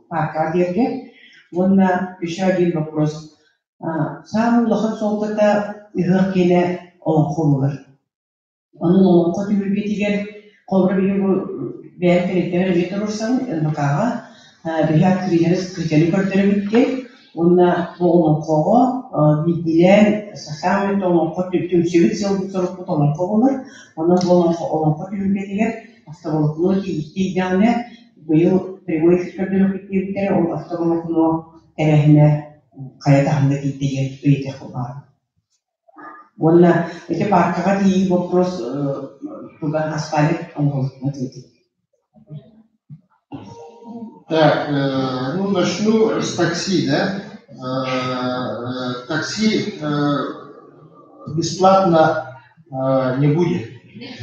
парка одежды? Вон еще один вопрос. Самый лохот солтата игрокеле олонхолулар. Onun olonqot yürübetigen kolbur bir beğenkenekleri getirursan bakağa bir kriterini körterebitke ona bu olonqoğa bilgilen sasamet olonqot tümsevit zılgı sorup olonqoğular. Onun bu olonqot yürübetigen avtoboluklu ihtiyacını bu yıl приводит к определенной он автомобильного терехне каятахында киттеген өйтек бар. Вона эти паркага и вопрос туда асфальт он ответит. Так, ну начну с такси, да. Такси бесплатно не будет.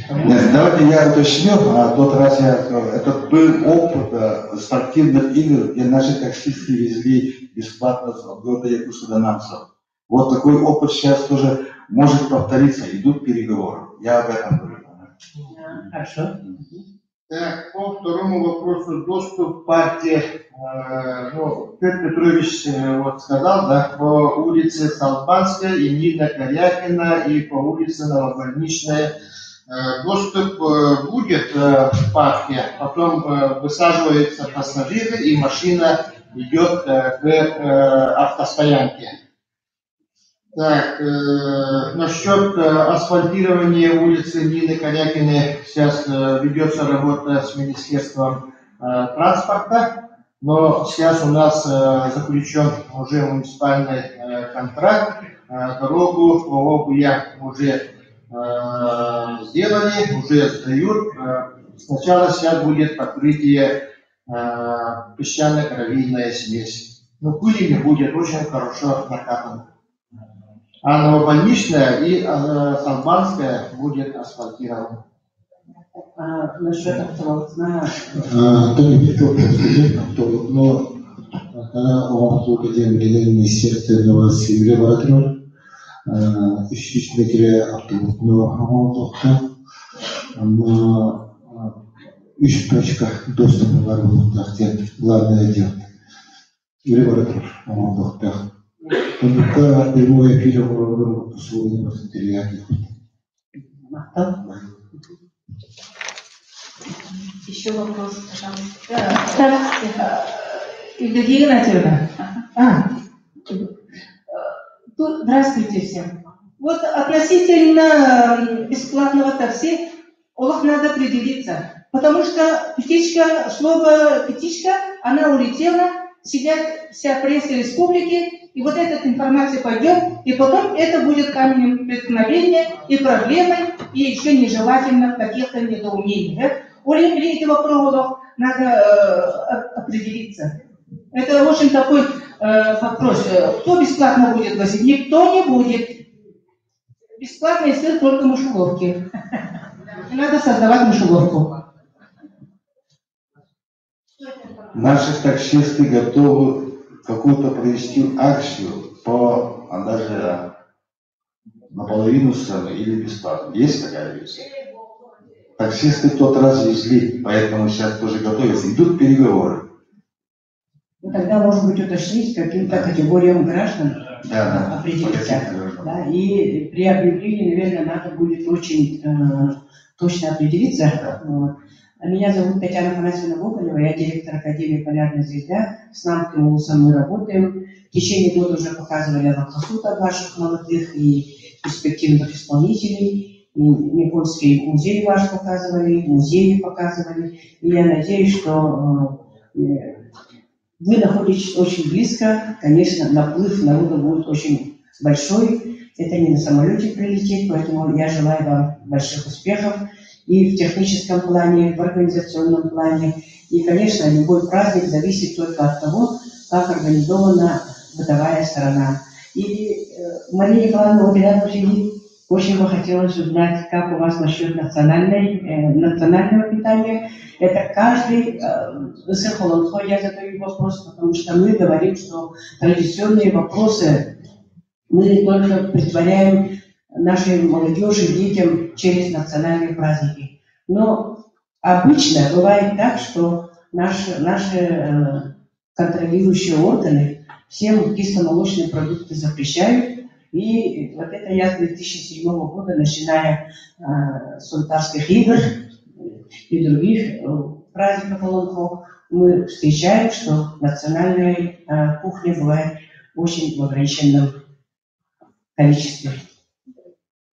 Нет, давайте я уточню. Тот раз это был опыт спортивных игр, где наши таксисты везли бесплатно с города Якутска до Намса. Вот такой опыт сейчас тоже может повториться. Идут переговоры. Я об этом говорю. Хорошо. Так, по второму вопросу доступ к парке. Ну, Петр Петрович вот сказал, да, по улице Салбанская и Нина Корякина и по улице Новобольничная. Доступ будет в парке, потом высаживаются пассажиры и машина идет к автостоянке. Так, насчет асфальтирования улицы Нины Корякиной сейчас ведется работа с Министерством транспорта, но сейчас у нас заключен уже муниципальный контракт, дорогу в Волгуя уже сделали, уже сдают. Сначала сейчас будет покрытие песчано-гравийная смесь. Но пыли не будет, очень хорошо накатано. А Новобольничная и Салбанская будет асфальтирована. Насчет автоволокна. Но когда он благодарен Министерству инноваций и лаборатории, Ишчичлегре автобусного хамалдокта, на үш точка доступа бар болуктахте главный отдел. Регулятор хамалдокта. Только прямой эфир услуги материалов. Еще вопрос, пожалуйста. Евгения Игнатьевна. Здравствуйте всем. Вот относительно бесплатного такси, надо определиться. Потому что птичка, слово птичка, она улетела, сидят вся пресса республики, и вот эта информация пойдет, и потом это будет камнем преткновения и проблемой, и еще нежелательно каких-то недоумений. Да? Или этого провода надо определиться. Это очень такой вопрос. Кто бесплатно будет возить? Никто не будет. Бесплатно, если только мышеловки. Надо создавать мышеловку. Наши таксисты готовы какую-то провести акцию по даже наполовину цены или бесплатно. Есть такая версия? Таксисты в тот раз везли, поэтому сейчас тоже готовятся. Идут переговоры. Ну, тогда, может быть, уточнить каким-то категориям граждан, определиться. Да, и при объявлении, наверное, надо будет очень точно определиться. Вот. Меня зовут Татьяна Афанасьевна Гоголева, я директор Академии «Полярная звезда». С Намкиным УСом мы работаем. В течение года уже показывали лакосуд ваших молодых и перспективных исполнителей. И Никольский музей ваш показывали, музеи показывали. И я надеюсь, что вы находитесь очень близко. Конечно, наплыв народа будет очень большой. Это не на самолете прилететь, поэтому я желаю вам больших успехов и в техническом плане, в организационном плане. И, конечно, любой праздник зависит только от того, как организована бытовая сторона. И Мария Николаевна Убирянова очень бы хотелось узнать, как у вас насчет национального питания. Это каждый я задаю вопрос, потому что мы говорим, что традиционные вопросы мы только притворяем нашей молодежи, детям через национальные праздники. Но обычно бывает так, что наши контролирующие органы всем кисломолочные продукты запрещают. И вот это я с 2007 года, начиная с Султанских игр и других праздников Олонхо, мы встречаем, что национальная кухня бывает очень в ограниченном количестве.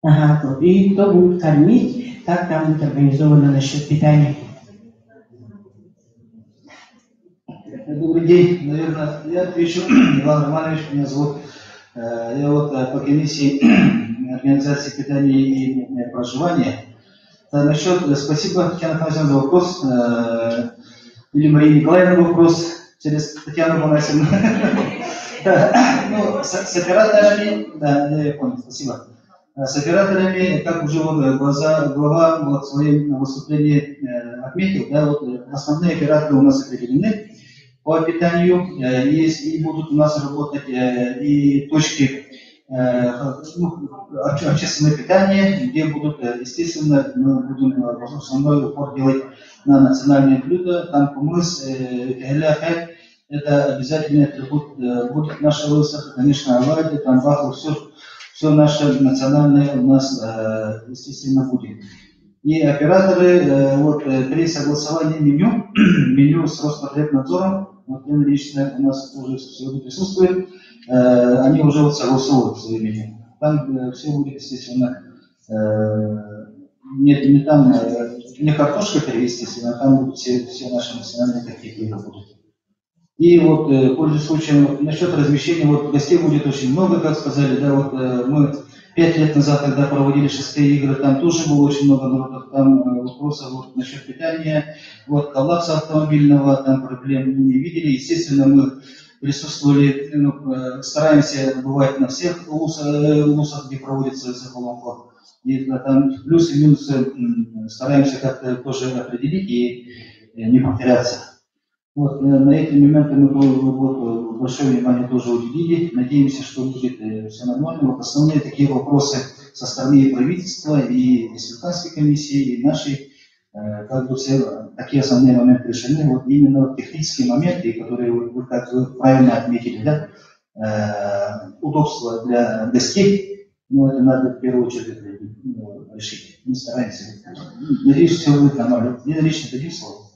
Ага, и кто будет кормить, как там будет организовано насчет питания. Добрый день. Наверное, я отвечу. Иван Романович, меня зовут. Я вот по комиссии организации питания и проживания. Спасибо, Татьяна Афанасьевна, за вопрос. Или Мария Николаевна вопрос через Татьяну Афанасьевну. С операторами, да, я понял, спасибо. С операторами, как уже глава в своем выступлении отметил, да, вот основные операторы у нас определены по питанию, есть и будут у нас работать и точки общественного питания, где будут, естественно, мы будем основной упор делать на национальные блюда, там кумыс, это обязательно будет наша выставка, конечно, оладьи, там бахлы, все наше национальное у нас, естественно, будет. И операторы вот, при согласовании меню с Роспотребнадзором, вот лично у нас уже сегодня присутствует, они уже вот согласовывают свои меню. Там все будет, естественно, не картошка, естественно, там будут все наши национальные какие-то будут. И вот, пользуясь случаем, насчет размещения, вот гостей будет очень много, как сказали, да, вот мы 5 лет назад, когда проводили 6-е игры, там тоже было очень много народов, там вопросов вот, насчет питания, вот коллапса автомобильного, там проблем не видели. Естественно, мы присутствовали, стараемся бывать на всех улусах, где проводится Олонхо. И там плюсы и минусы стараемся как-то тоже определить и не потеряться. Вот, на эти моменты мы большое внимание тоже уделили. Надеемся, что будет все все нормально. Вот основные такие вопросы со стороны правительства и республиканской комиссии, и нашей, как бы все такие основные моменты решены. Вот именно вот технические моменты, которые вы, как вы правильно отметили, да, удобства для гостей, ну, это надо в первую очередь решить. Мы стараемся. Надеюсь, все будет нормально. Мне лично дадим слово.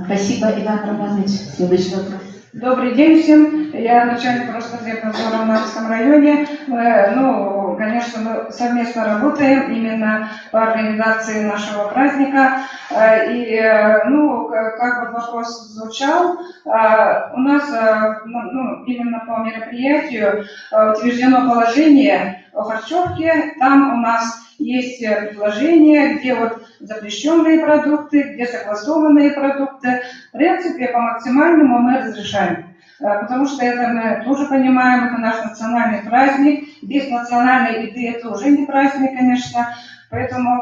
Спасибо, Иван Романович. Следующий вопрос. Добрый день всем. Я начальник Роспотребнадзора в Нарвском районе. Ну, конечно, мы совместно работаем именно по организации нашего праздника. И, ну, как бы вопрос звучал, у нас, ну, именно по мероприятию утверждено положение о харчевке. Там у нас есть предложения, где вот запрещенные продукты, где согласованные продукты. В принципе, по максимальному мы разрешаем. Потому что это мы тоже понимаем, это наш национальный праздник. Без национальной еды это уже не праздник, конечно. Поэтому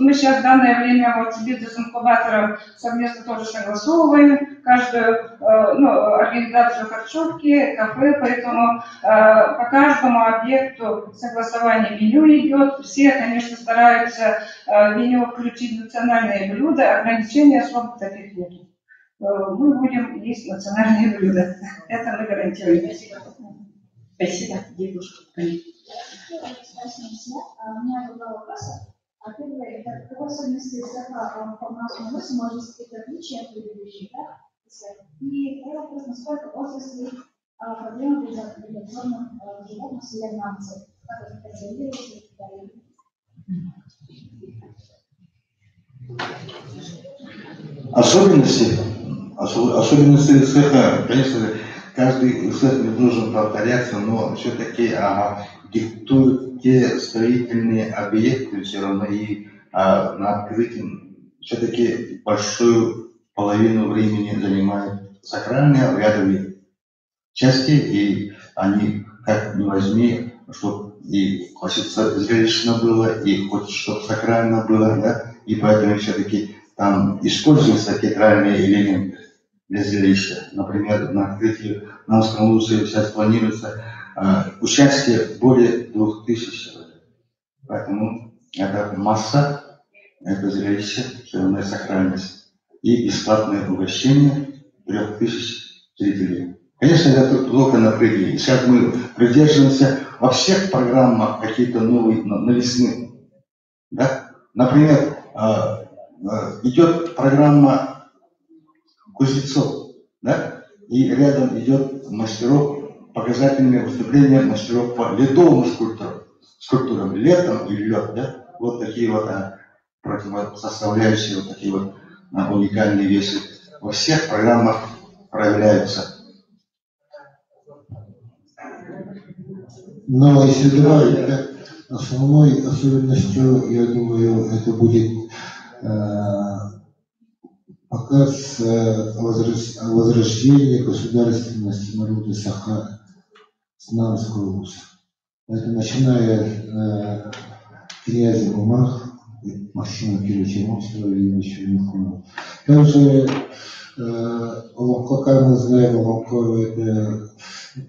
мы сейчас в данное время вот с бизнес-инкубатором совместно тоже согласовываем каждую организацию харчевки, кафе, поэтому по каждому объекту согласование меню идет. Все, конечно, стараются в меню включить национальные блюда, ограничений особо таких нет. Мы будем есть национальные блюда. Это мы гарантируем. Спасибо. Девушка. Спасибо. У меня два вопроса. Первый, это какой особенности языка по нашему вопросу может быть какие-то отличия от предыдущих, да? И второй вопрос, насколько отрасли проблемы безопасных животных среди наций, как это контролируется и так далее. Особенности цеха, конечно, каждый цех не должен повторяться, но все-таки диктуют те строительные объекты все равно, и на открытии все-таки большую половину времени занимают сакральные рядовые части, и они, как ни возьми, чтобы и хочется зрелищно было, и хочется, чтобы сакрально было, да, и поэтому все-таки там используются театральные элементы для зрелища. Например, на открытии на Нарвском Луце сейчас планируется участие более 2000 человек. Поэтому это масса, это зрелище, все равно сакральность. И бесплатное угощение 3000 зрителей. Конечно, это только на предел. Сейчас мы придерживаемся во всех программах какие-то новые новизны. Да? Например, идет программа кузнецов, да? И рядом идет мастеров, показательные выступления мастеров по ледовым скульптурам, летом и лед, да? Вот такие вот противосоставляющие, вот такие вот уникальные вещи во всех программах проявляются. Но если добавить, основной особенностью, я думаю, это будет показ возрождения государственности народа Саха с Нарвского Луса. Это начиная князя Мумах, Максима Кирилловича Мосова и еще Михайлова. Также Ломко, как мы знаем, Ломко это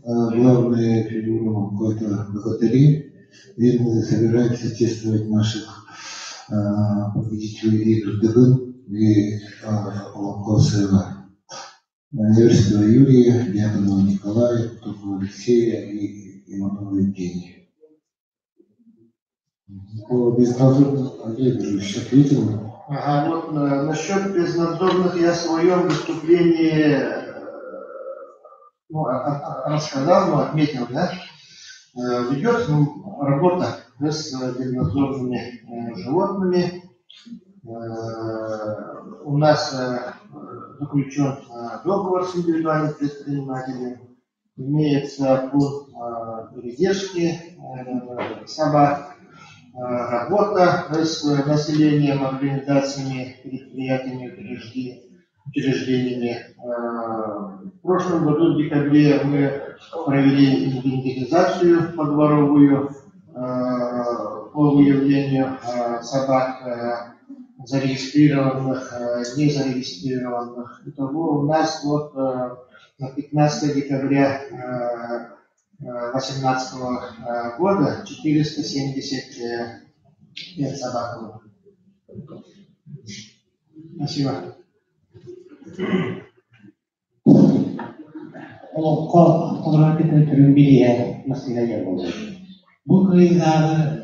главная фигура Ломко, это богатыри. И мы собираемся чествовать наших победителей игр ДГН и Ломковцева, Неверского Юрия, Дьяконова Николая, Тукова Алексея и Иванова Евгения. По безнадзорным, Андрей Григорьевич, ответил? Ага, вот насчет безнадзорных я в своем выступлении рассказал, отметил, да? Ведет работа с безнадзорными животными. У нас заключен договор с индивидуальным предпринимателем. Имеется пункт передержки собак. Работа с населением, организациями, предприятиями, учреждениями. В прошлом году, в декабре, мы провели инвентаризацию подворовую по выявлению собак. зарегистрированных, незарегистрированных. Итого у нас вот на 15 декабря 2018 года 475 собак было. Спасибо. Olarak türün biriye nasıl oldu? Bu kıyıları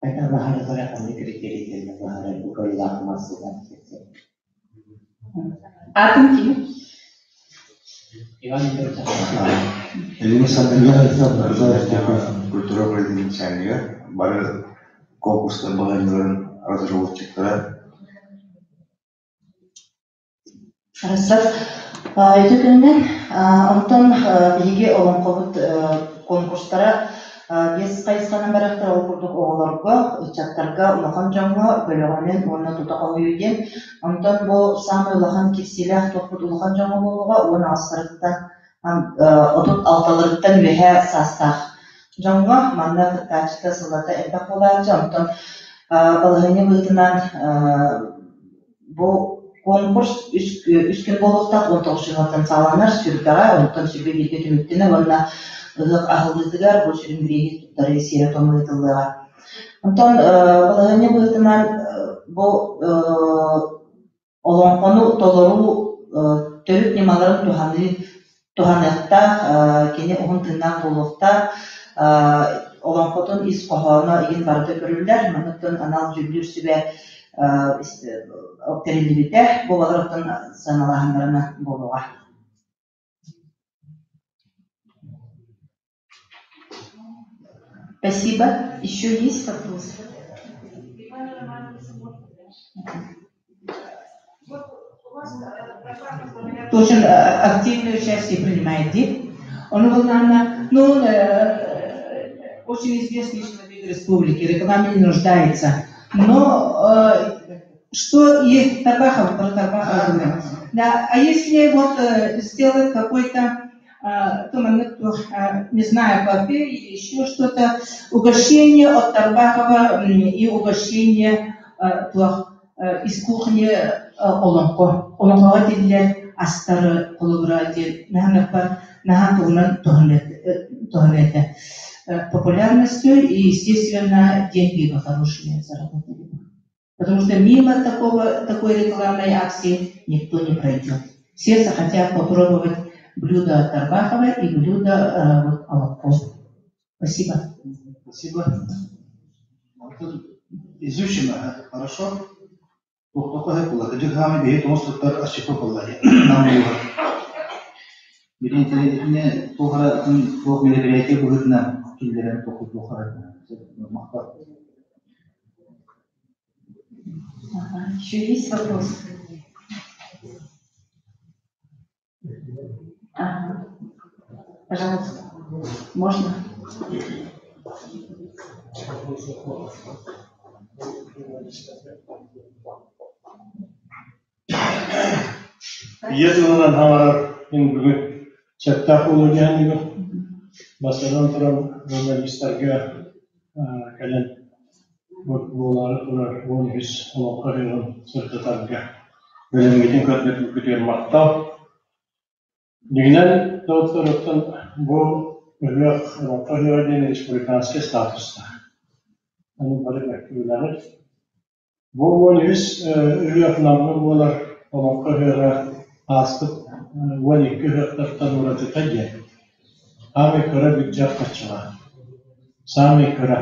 kayda baharlara kanı kriterlerine baharı bu kıyılar masıdan seçti. Adım kim? Иван Ильич. Ini sampai культура произведения, бары конкурста баландырын разработчиктары. Расат, өтөкөннен онтон биги олон кобут конкурстара бес кайсанын барактар окурдук оголорго, чаттарга улахан жаңга бөлөгөнүн онна тута алуйден. Онтон бу самый улахан кисилах топут улахан жаңга болууга оны аскарыктан отут алталырыттан веһе састах. Жаңга манна кытачта сылата элбак болачы. Онтон балыгыны бытынан бу конкурс үч күн болуктак 19 жылдан саланар сүргара, онтон сүргөйгө түмүктүнө онна ылык ахылдыгар бу сүрүнгүрөйү туттары сире томуйтылыга. Онтон балыгыны бытынан бу олонкону толору төрүк немаларын туханыкта кене ухун тыннан болукта олонкотун ис кохооно ин барды көрүлдер. Маныктын анал жүлдүр сүбө терилибите бу балыктын саналагандарына болууга. Спасибо. Еще есть вопросы? Очень активное участие принимает ДИП. Он был, наверное, очень известный человек республики, рекламе не нуждается. Но что есть Тарбахов, про Тарбахова? Да, а если вот сделать какой-то не знаю, кафе или еще что-то, угощение от Тарбахова и угощение из кухни Олонко. Олонкога делилер астары кулугра дел. Нахан туханеты. Популярностью и, естественно, деньги хорошие заработали. Потому что мимо такой рекламной акции никто не пройдет. Все захотят попробовать блюдо Тарбахова и блюдо Олонко. Спасибо. Спасибо. Изучим хорошо. Только было. Когда мы берем инструктор, ошибка нам его. Берите не только мероприятие будет нам киллерам только плохо. Еще есть вопросы? Ага. Пожалуйста. Можно? Если у нас чаттах улугяниго, басадан турам журналистерге кален булар онбис олоқарыгын сыртатарга бөлімгетін көтер мақтау. Дегенен докторлықтың бұл үлек олоқарыгын республиканский статуста. Оның бары бәктілері. Бұл онбис үлек намы болар олоқарыгын астып 12 гектардан уратыта ген. Ами көре бюджет қачыға. Сами көре.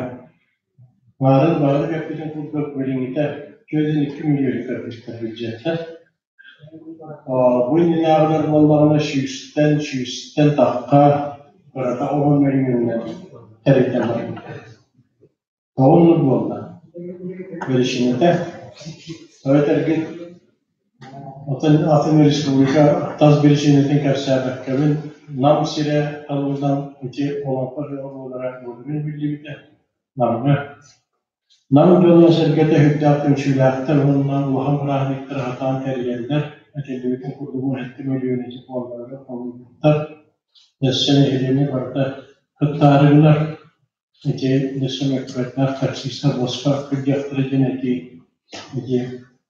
Бары бәктілін күрдік бөліңіде 2 миллион көрдіктер бюджеті. Бұл нелағылар болмағына 100-тен таққа көріға 10 миллионнан тәреттен бар. Тоғынлы болды. Бөлішінеді. Өтірген Атын республика таз бөлішінетін кәрсәбір көбін нам сире қалудан өте оланқы жауылыра бөлімін білдігіде намы. Нам жолын сәргеті хүттақтың шүләқті онынан ұлған құрағынықтыр ғатан тәргелдер әтелдігітін күрдігін 7 миллион етіп олғары қолыңдықтар дәссен елені барды құттарығылар өте дәссен өкпеттер таксистер босқа күрдектірген әте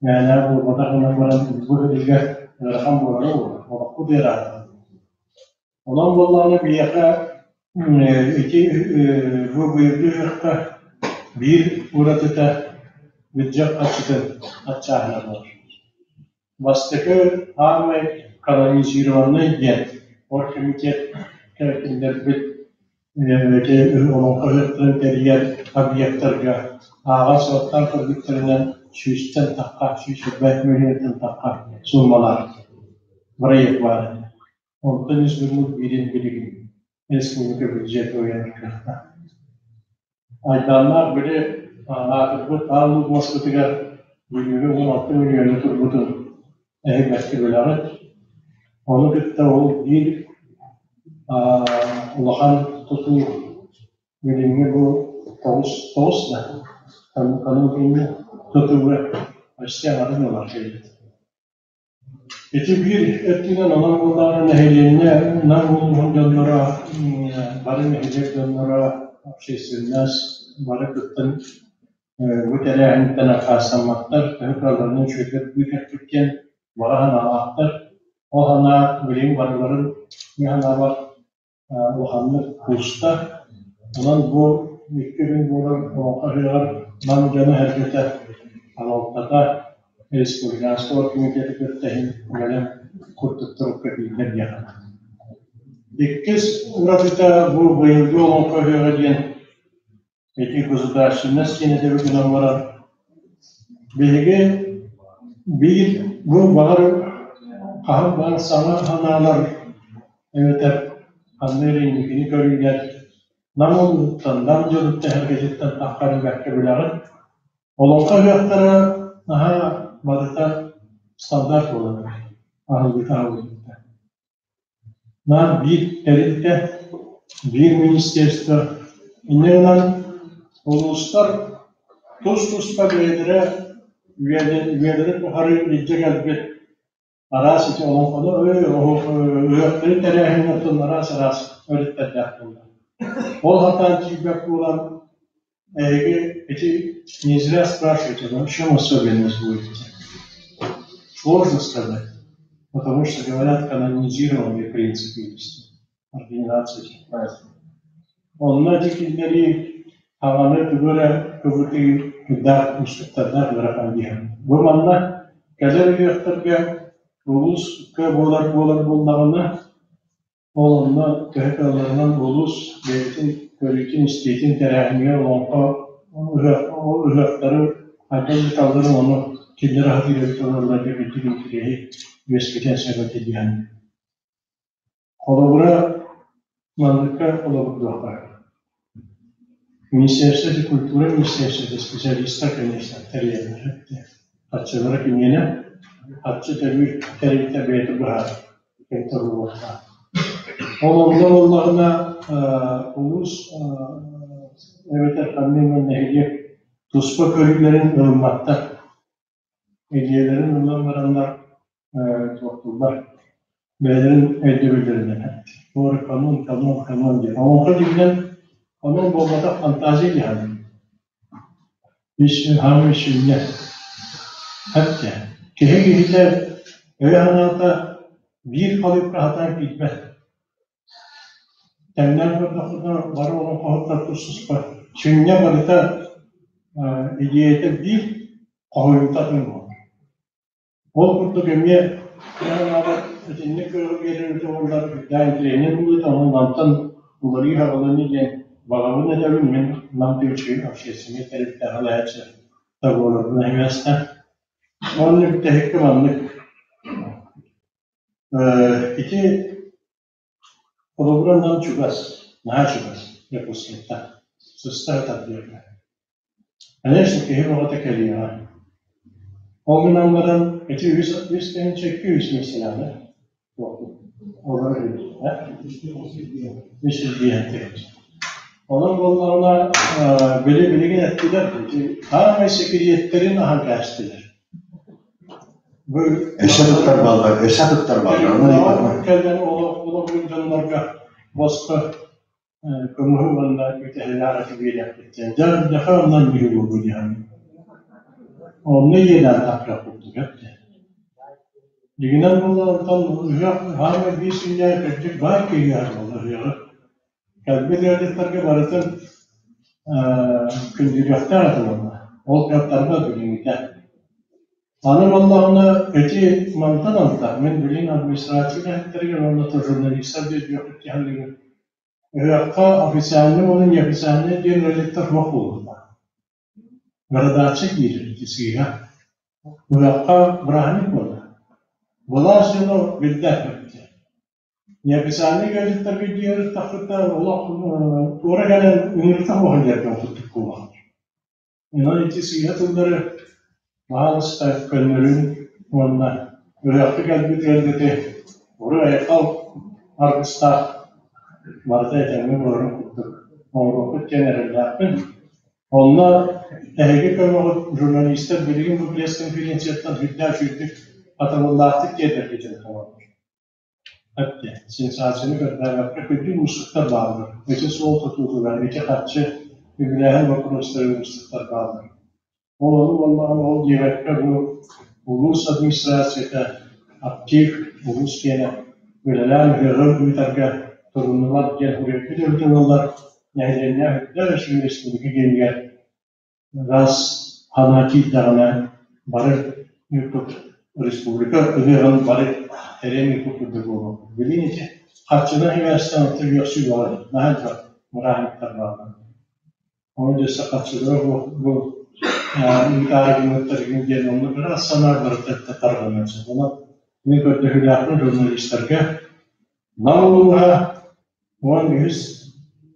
Yani bu bataklık olan bu hediye rakam bu arada o kudera. Onun vallahi bir yaka iki bu büyüklükte bir burada Vicak açıklar var. Vasıtakı ağabey kanalizirvanı yer. Orkemiket köyünde bir onun köyünden teriyer obyektlerge ağaç otlar kırdıklarından şüşten takka, şüşten mühürden takka sunmalar buraya var. Ondan üzgünlük birim eski büdcet oyanırlar. Aydanlar böyle artık bu ağırlık masketiga milyon 16 milyon turbutun ehemmiyetli bölümü. Onu bitti o bir Allah'ın tutu bilimini bu toz da kanun bilimini tutu ve aşağıya var şeydi. Eti bir etkilen olan bunların nehirlerine namulun canlara barın nehirler canlara şey sürmez barı kıttın bu tereyağın tenakasamaklar tekrarlarının çöküp büyütürken varahan ağahtır. O hana bilim varların bir hana var o hanlık kursta. Onun bu ilklerin bu kahveler namcanı harekete alaltada Respublikanska Orkemiteti Kırtayın gelen kurtutturup köpüğünden yakın. İkiz uğratıda bu bayıldı olan kahveler diyen Eti gozdarşınız kenede bir günah var. Belki bir bu bahar kahve sana hanalar evet annerin yükünü görüyorlar. Namoluktan, namcoluktan hareketten takkarın beklebilir. Olan kahveleri daha madde standart olur. Ahıl tahvilde. Bir elinde bir ministerstvo İnanılan uluslar tuz üyeleri buharı gidecek elbet arası için olan konu öğretleri tereyağının tutun arası öğretler yaptılar. O hatan cibek olan эти не зря спрашивают, а в чем особенность будет? Сложно сказать, потому что говорят канонизированные принципы организации этих праздников. Onlar dikilleri havanı böyle kıvırtı dar üstütler bırakan diye. Bu manada kadar gösterge ulus köbolar bunlarına olanlar köhekalarından ulus devletin köletin istetin terahimiye olan o ırkları hakikaten kaldırın onu kendileri hafiflettiğinde bir üyesketen sebep ediyen. Kolabora manlıkta olabilir. Министерство культуры, Министерство специалистов, конечно, территориальных. Отчего именно, отчего территория бара, который Onlarla ulus evet efendim nehirli Tuspa köylerin ırmakta hediyelerin ırmaklarında toplumlar beylerin edebirlerinden doğru kanun diye. Ama o kadar kanun bombada fantazi yani. Bir hamle şimdi hatta kehigide öyle anata bir kalıp rahatlar gitmez. Temel bir noktada var olan kalıplar tutsuz var. Şimdi barıta hediyede bir kahveyta dönüyor. O kurdu gömye yanlarda ötenlik görevleri onlar dairelerini buldu. Ondan bunları havalarını diye bağlamı ne de bilmem nam ölçüyor. Aşesini terifte halayacı tabi olur. Buna hevesle. Onun bir tehlikkemanlık. İki Kolabrandan çugas, naha çugas yapısında, sustar tabiatla. Neyse ki hep orada geliyor. O gün onların eti yüzden çekiyor mesela ne? Olur bir diyettiriz. Onun bunlarına bilgin ettiler ki, her meslekiyetlerin ahankâstiler. Eşatlıklar bağlar. Kelden ola bundanlarga boşka kömürü valla öteheler gibi yaptıkça daha ondan biri olur yani. Onu yeden takla kurduk hepti. Liginen bunlardan hala bir şeyler yapacak var ki yarmalar ya. Kalbi devletlerge varıtın kündürüyakta atılma. O kaptarda bilinlikte. Anım Allah'ına eti mantan alta. Men bilin administrasyonu ettirgen onunla jurnalistler de yok ki halini. Hıyakka ofisyalini onun yapisyalini generalitler yok oldu. Gradacı girir kisiyle. Hıyakka bıraknik oldu. Bunlar şunu bildiler. Yapisyalini gördükler bir diğer takıtta oraya gelen ünlükte muhallerden tuttuk kullanır. İnan kisiyle bunları maalesef könülün onunla hıyakka geldi devleti oraya kalk arkadaşlar vardı etenini doğru kuttuk. Onu genel yapın. Onlar ehli köyü jurnalistler bilgin bu pres konferansiyattan hüdda şürdük atamalardık getirdi tamamdır. Hatta sensasyonu göstermek bütün musluklar bağlıdır. Geçen sol tutucular, geçen katçı İbrahim Bakurosları musluklar bağlıdır. Oğlum Allah'ın o diyekte bu ulus administrasyada aktif ulus gene böyleler hırım büyüterge torunlar gel buraya gidiyorlar. Nehirlerine hüdda şimdi üstündeki gemiler ras hanaki dağına barı yurttuk Respublika ödeyen barı terem yurttuk bu. Bilince kaçına üniversite oturuyor var. Nahal var. Murahipler var. Onun da kaçıları bu intihar günleri gelen onu biraz sanar vardı tarafından. Ona ne kadar hülyaklı jurnalistlerge namluha on yüz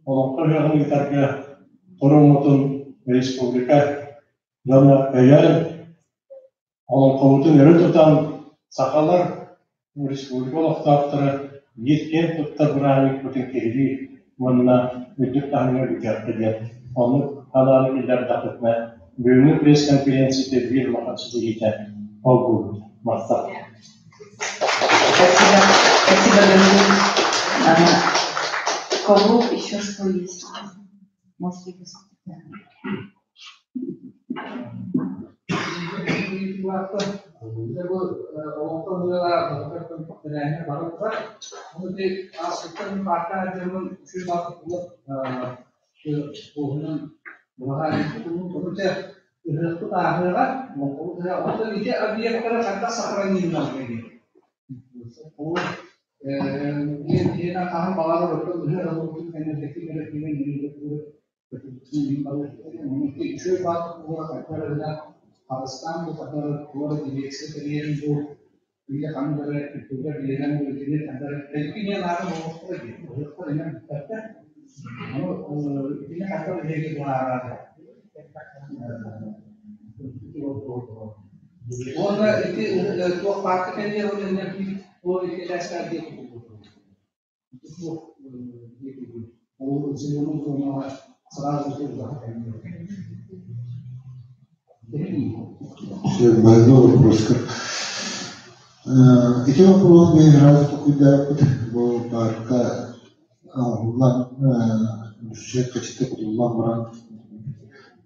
olan köyün gitarge Torumutun Respublika yana eğer olan komutun yeri tutan sakallar Respublika olarak yetken tuttar bırakmak bütün kehli bununla müddet tahminler bitiyor. Onu halalı iller dağıtma bölümün pres konferansiyede bir makasıdı yeter. Oldu. Maksat. Спасибо, дорогой. У кого еще что есть? Можете выступить. Pakistan को पता पूरा दिवस के लिए जो ये काम कर रहे हैं पूरा डिजाइन को लिए अंदर लेकिन ये ना वो उसको इन्हें करते हैं हम इन्हें करते हैं ये जो आ रहा है वो ना इतने तो पार्ट के लिए वो इन्हें भी वो इतने जैसा दिए वो जीवन को ना सराज को Большой вопрос. Эти вопросы мне нравятся, когда был парка, человек хочет Ламран,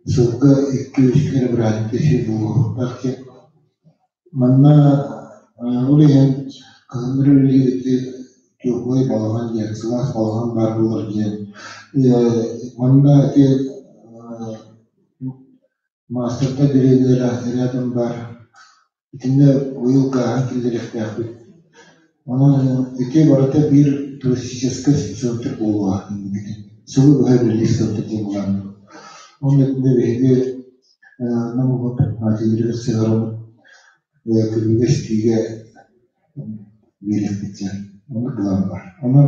ссылка и ключ брать, если был парке. Манна улиен, кандырли теплый балаган ден, сылас балаган бар булар ден. Манна эти мастерта берелері рядом бар. Итінде уилка келдеректәк. Оның өте барыта бір туристический центр болуға. Сылы бұға бірлі центр демаланды. Оның өтінде бейді намығы предпринимателері сығырын кірмеге стиге берек бітсен. Оның бұлан бар. Оның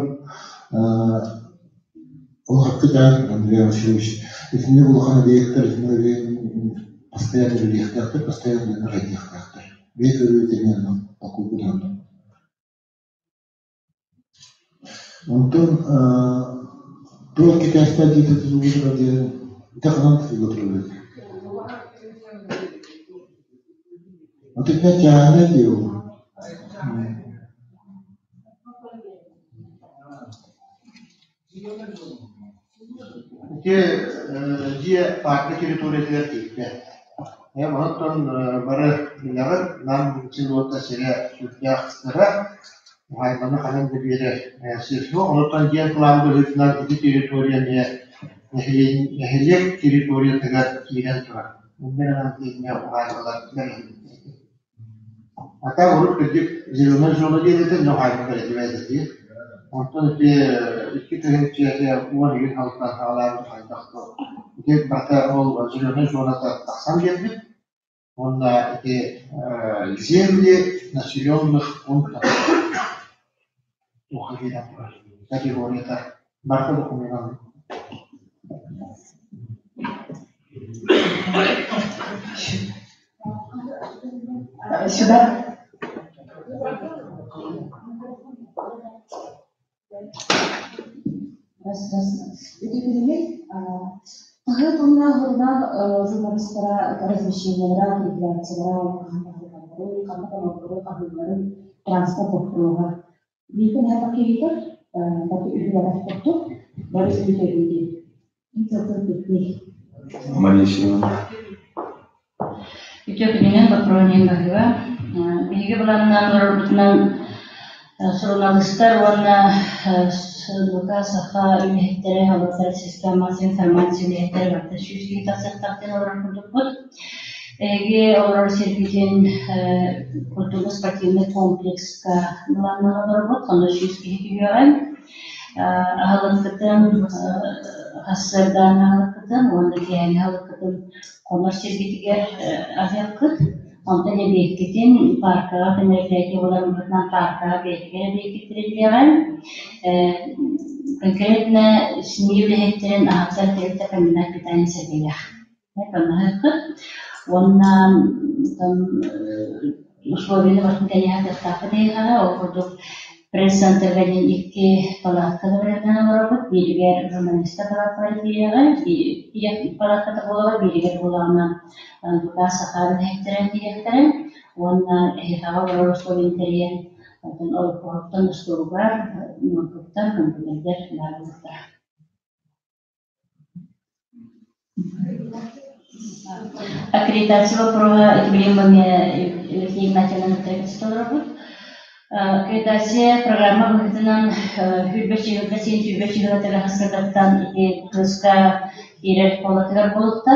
ол хақы да Андрей Васильевич. Итінде бұл қана бейектер, постоянно релихтахтар, постоянно радихтахтар. Векер өтемен покупудан. Онтон то китайская диета тоже ради тахнант приготовили. Вот это тяна дело. Те где парк территории терпит. Я монотон бары билягыр нам силуота сире сүртяхтыра хайманы ханын бире сирсо онотон диен план бөлүтнан иди территорияне нехелек территория тагар кирен тура. Менден антине хаймалар Ата урып кирдик зеленый жолы дедет, но хаймалар дебедет. Онтон iki tühümçeye uğur yıl halktan havalarını haydaktı. İki bakta ol zilöne жолата таксам geldi. Onda земли населенных пунктов. Уходили категория барта документов. Сюда. Это перемей. Тагы тонна гурдан журналистлара размещениялар, регуляциялар, транспорт округа. Бикен хата кейтер, баты үгүлөр топту, барыс үтөбүдү. Малейшего. Үтөбүнен бакронен багыва. Биге буланнан журналисттар ванна Лука саха үметтері алатар системасы информация үметтері барды шүзгі тасықтақтен олар күндікбұд. Эге олар сербиден культурный спортивный комплексқа нұланнаға дұрбұд, қонда шүзгі хекеге Ағалыққытын, ғасырдан ағалыққытын, онда кейәне ағалыққытын қонар сербидігер азияққыт. Онда не бейткетін парқа, тәмердегі олар мұхытнан парқа бейткері бейткеттерелеген. Конкретно снивлехеттерин ағаптар теректі комбинат питание сәрбеях. Коннағыққыт. Онна условияны бартын кәнеғатыр тақы дейғара, оқырдық пресс-центрден екі палатканы бірінен оларбыт, белігер журналиста палатканы дейгер палаткаты болуға, белігер болуғынан Лука сақарын хектерін дейектерін, онна хеқаға олар условияны терген Олықпағыптан ұстығығар, мүмкіттен мүмкіндер лағылықтар. Аккредитация вопроса времени Игнатьевна Трекстова работает. Аккредитация программа выходит хүлбәшігілді сен хүлбәшігілді ғасырдаттан күрісқа ерер қолатығар болуқта.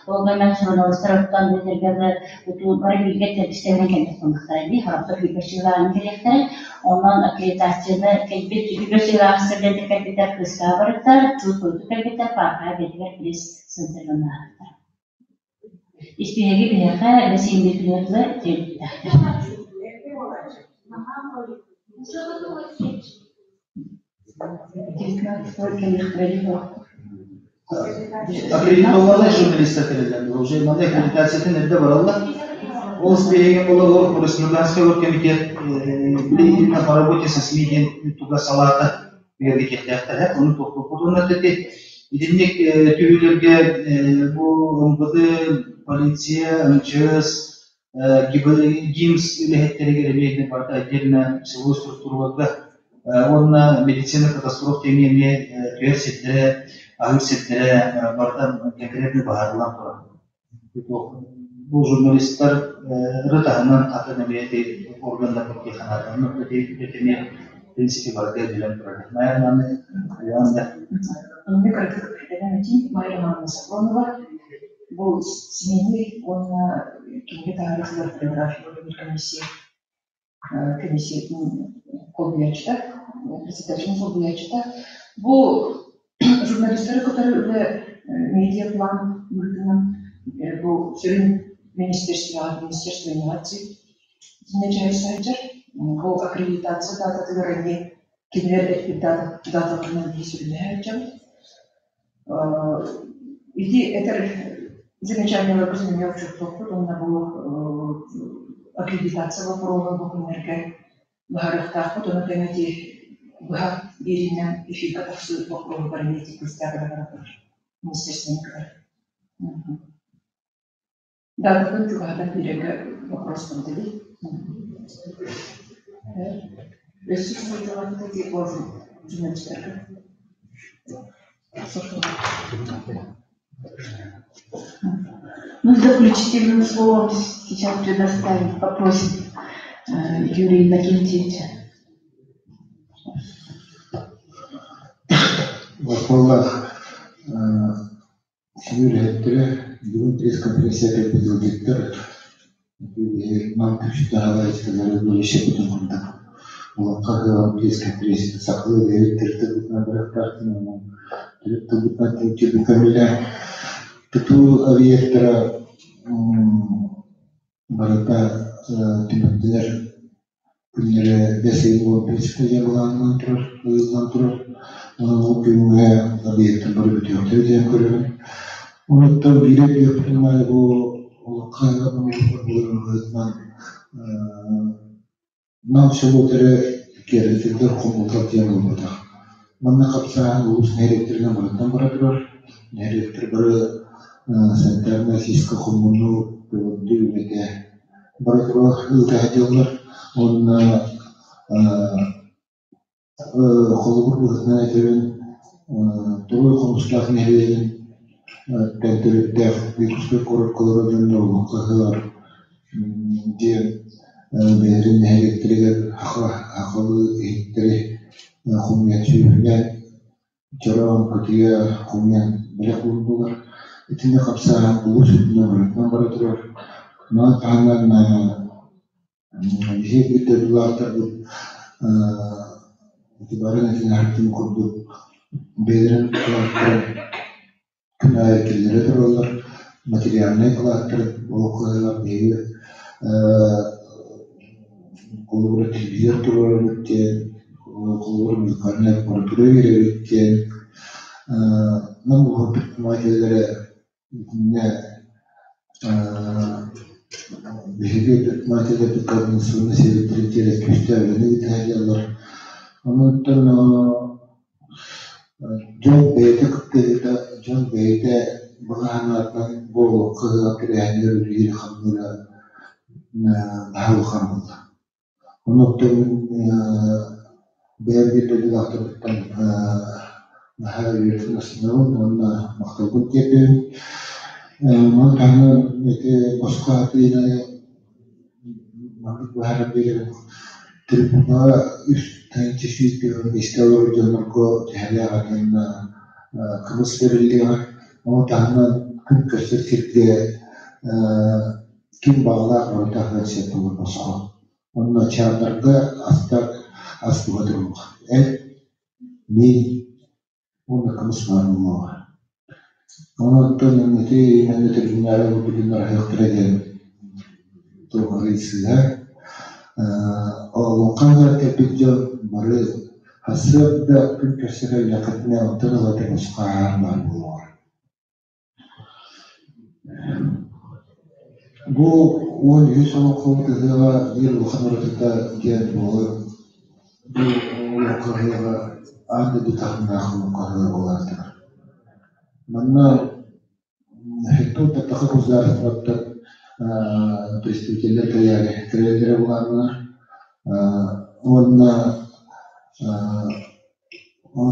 Олғаймен журналистар оттан бетергені өту бары білге тәрбістерінен кәмес болмақтар әді. Харапты хүлбәшігілі керектері. Онан аккредитацияны хүлбәшігілі ғасырдады кәлбеттер күрісқа барықтар, чуыз көйті кәлбеттер парқа бетігер пресс сынтырғаны ағықтар. Испеге бігеға бәсейін бетілерді тәрбеттер. Аккредитованный журналистер терелерді. Уже маңдай аккредитациядан әрді баралла. Ол спеге болу республиканский оргкомитет по работе со СМИ туга салата берді кеттіяқтар. Оны тоқты бұдуына тәтті. Едіннек түйілерге бұл МВД, полиция, МЧС, ГИМС үліхеттерге ремейді барды отдельно силовой структураларда. Онна медицина катастроф темеме түйер сеттері, ağır setlere bardan kendilerini baharlan sonra. Bu jurnalistler rıtahından akademiyeti organlarını kehanlarını ötemi prinsipi var diyebilirim. Mayarmanı yanında. Onu kırıklık eden için Mayarmanı saklonu var. Bu sinirli ona kendi tarihçiler biografiyalı bir komissiyenin kolbuyaçta, председателем kolbuyaçta. Bu журналисттары, которые медиаплан был все время Министерство инноваций, начальник был аккредитация дата твердые, кибер дата журналистов. И это замечательно разумею, что потом была аккредитация вопроса документа в городах, потом это Бага беременна эфирка таксует вокруг параллельно кустяга министерственника. Да, такой тугада берега вопрос подали. Ресурсы это такие позы журналистика. Ну, заключительным словом сейчас предоставить, попросим Юрия Иннокентьевича. Вафаллах Юрий бүгін пресс-конференция өткізіліп кетті. Нам күшті сказали, бөліше бүтін күндік. Олар пресс-конференция сақылы деректерді бүтін бірі практиканың директор бүтін өтеді көмілі. Туту объектора барата тиметтер күнлері бәсейін принципте жабылғаннан тұрар. Ол күнге объектор бір бүтеуді дем көрген. Онытта бирек өптіңмәлі бұл қайғанын бұлырыңғызынан нам шабылдыры керетілдер құмылдап дем болмады. Манна қапсаған ұлыс нәректерінен бараттан бара тұрар. Нәректер бірі Санитарная сиська хумуну дюймете баракаллах илтахадилар он холгур бухтана терен той хомслах нелен тентер бикуспе корот колороден но кахар де берин электригер хахалы электрик хумячуя чарам катия хумян блекулдулар Итинде капсаран булуш номер баратыр. Но танан жигите булатыр бу итибарен финартын курду бедрен кылаттыр. Күнай келдире туралар. Материальный кылаттыр. Окуялар беги колбура телевизор туралар биткен. Колбура музыкальный аппаратура беребиткен. Нам бұл предпринимателері беге предпринимателерді координационный секретарь күштәвлені бітәлелер. Оныттан Джон Бейті күптеледі, Джон Бейті бұғанатынан бұл қыға кірәңдер үлгері қамдыра бағыл қамылды. Оныттан бәргелді дақтырдықтан هذه السنوات وأنا مخطوط جدا ما كان مسقطين وهذا بير تربنا تنتشيت بيستوى جنركو تهلا عن كمسر اللي ما كان كم كسر كده كم بعلا مرتاح سيتم المسقط وأنا شاطرك أستغرق مين Una kamusman Ona tönümüti mennetir günleri bu günler hayatırken doğruysa o kadar tepkici barı hasırda gün köşeyle yakıtına oturduğu da muskar var. Bu on yüzün komutada bir xabarda gel bu lokaya Anda di tahun aku kahar olardı. Mana itu tetap uzar tetap представитель креатора була она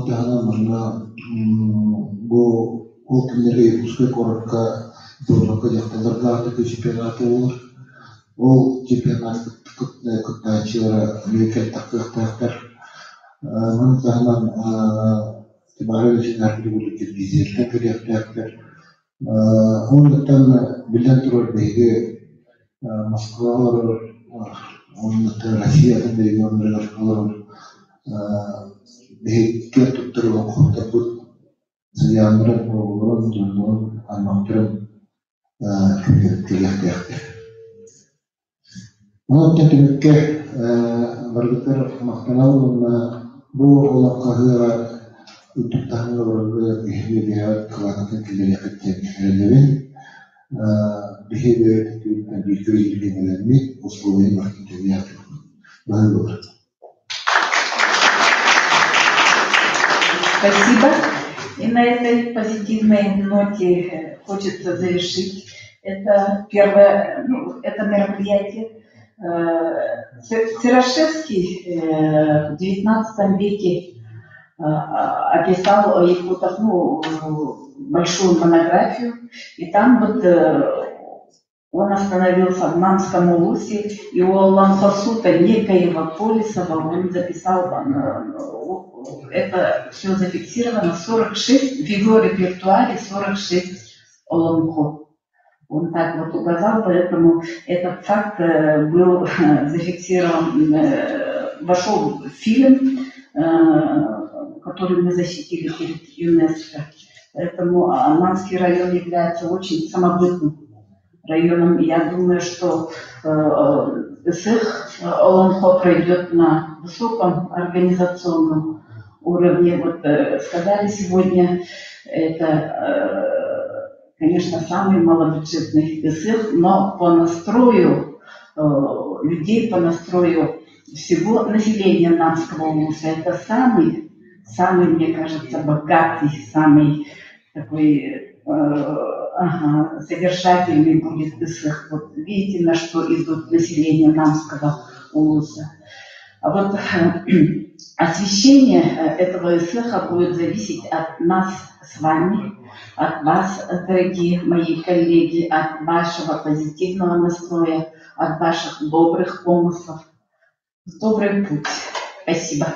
тагына мына бу окнери ушке коротка дорога жакталарда чемпионаты болор. Ол чемпионат кытайчылар мемлекет тактыктар Mən zaman tibarı için harbi bulduk vizyetten kırıqlar. Ondan bilen turur beyde Moskvalar, ondan Rusya'dan regionlar olur. Beyde tutturulan kurtar bu ziyanlar olur, canlı anlattırım kırıqlar. Ondan temizke varlıklar mahkemalı bu olan kahıra tutanlar orada ihtiyaç kılamakta kirli yakıtçıların behavior bir köylülerini условия mahkemeye yapıyor. Спасибо. И на этой позитивной ноте хочется завершить это мероприятие. Серошевский в XIX веке описал якутов, большую монографию, и там вот он остановился в Намском улусе, и у Аллам-Хасута некоего Полисова он записал, это все зафиксировано, 46, в его репертуаре 46 Оламхо. Он так вот указал, поэтому этот факт был зафиксирован, вошел в фильм, который мы защитили перед ЮНЕСКО. Поэтому Намский район является очень самобытным районом. Я думаю, что СЭХ Оламхо пройдет на высоком организационном уровне. Вот сказали сегодня, это, конечно, самый малобюджетный СЭХ, но по настрою людей, по настрою всего населения Намского улуса, это самый, мне кажется, богатый, самый такой содержательный будет СЭХ. Вот видите, на что идут население Намского улуса. А вот освещение этого СЭХа будет зависеть от нас с вами, от вас, дорогие мои коллеги, от вашего позитивного настроя, от ваших добрых помыслов. Добрый путь. Спасибо.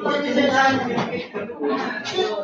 Благодарю за активную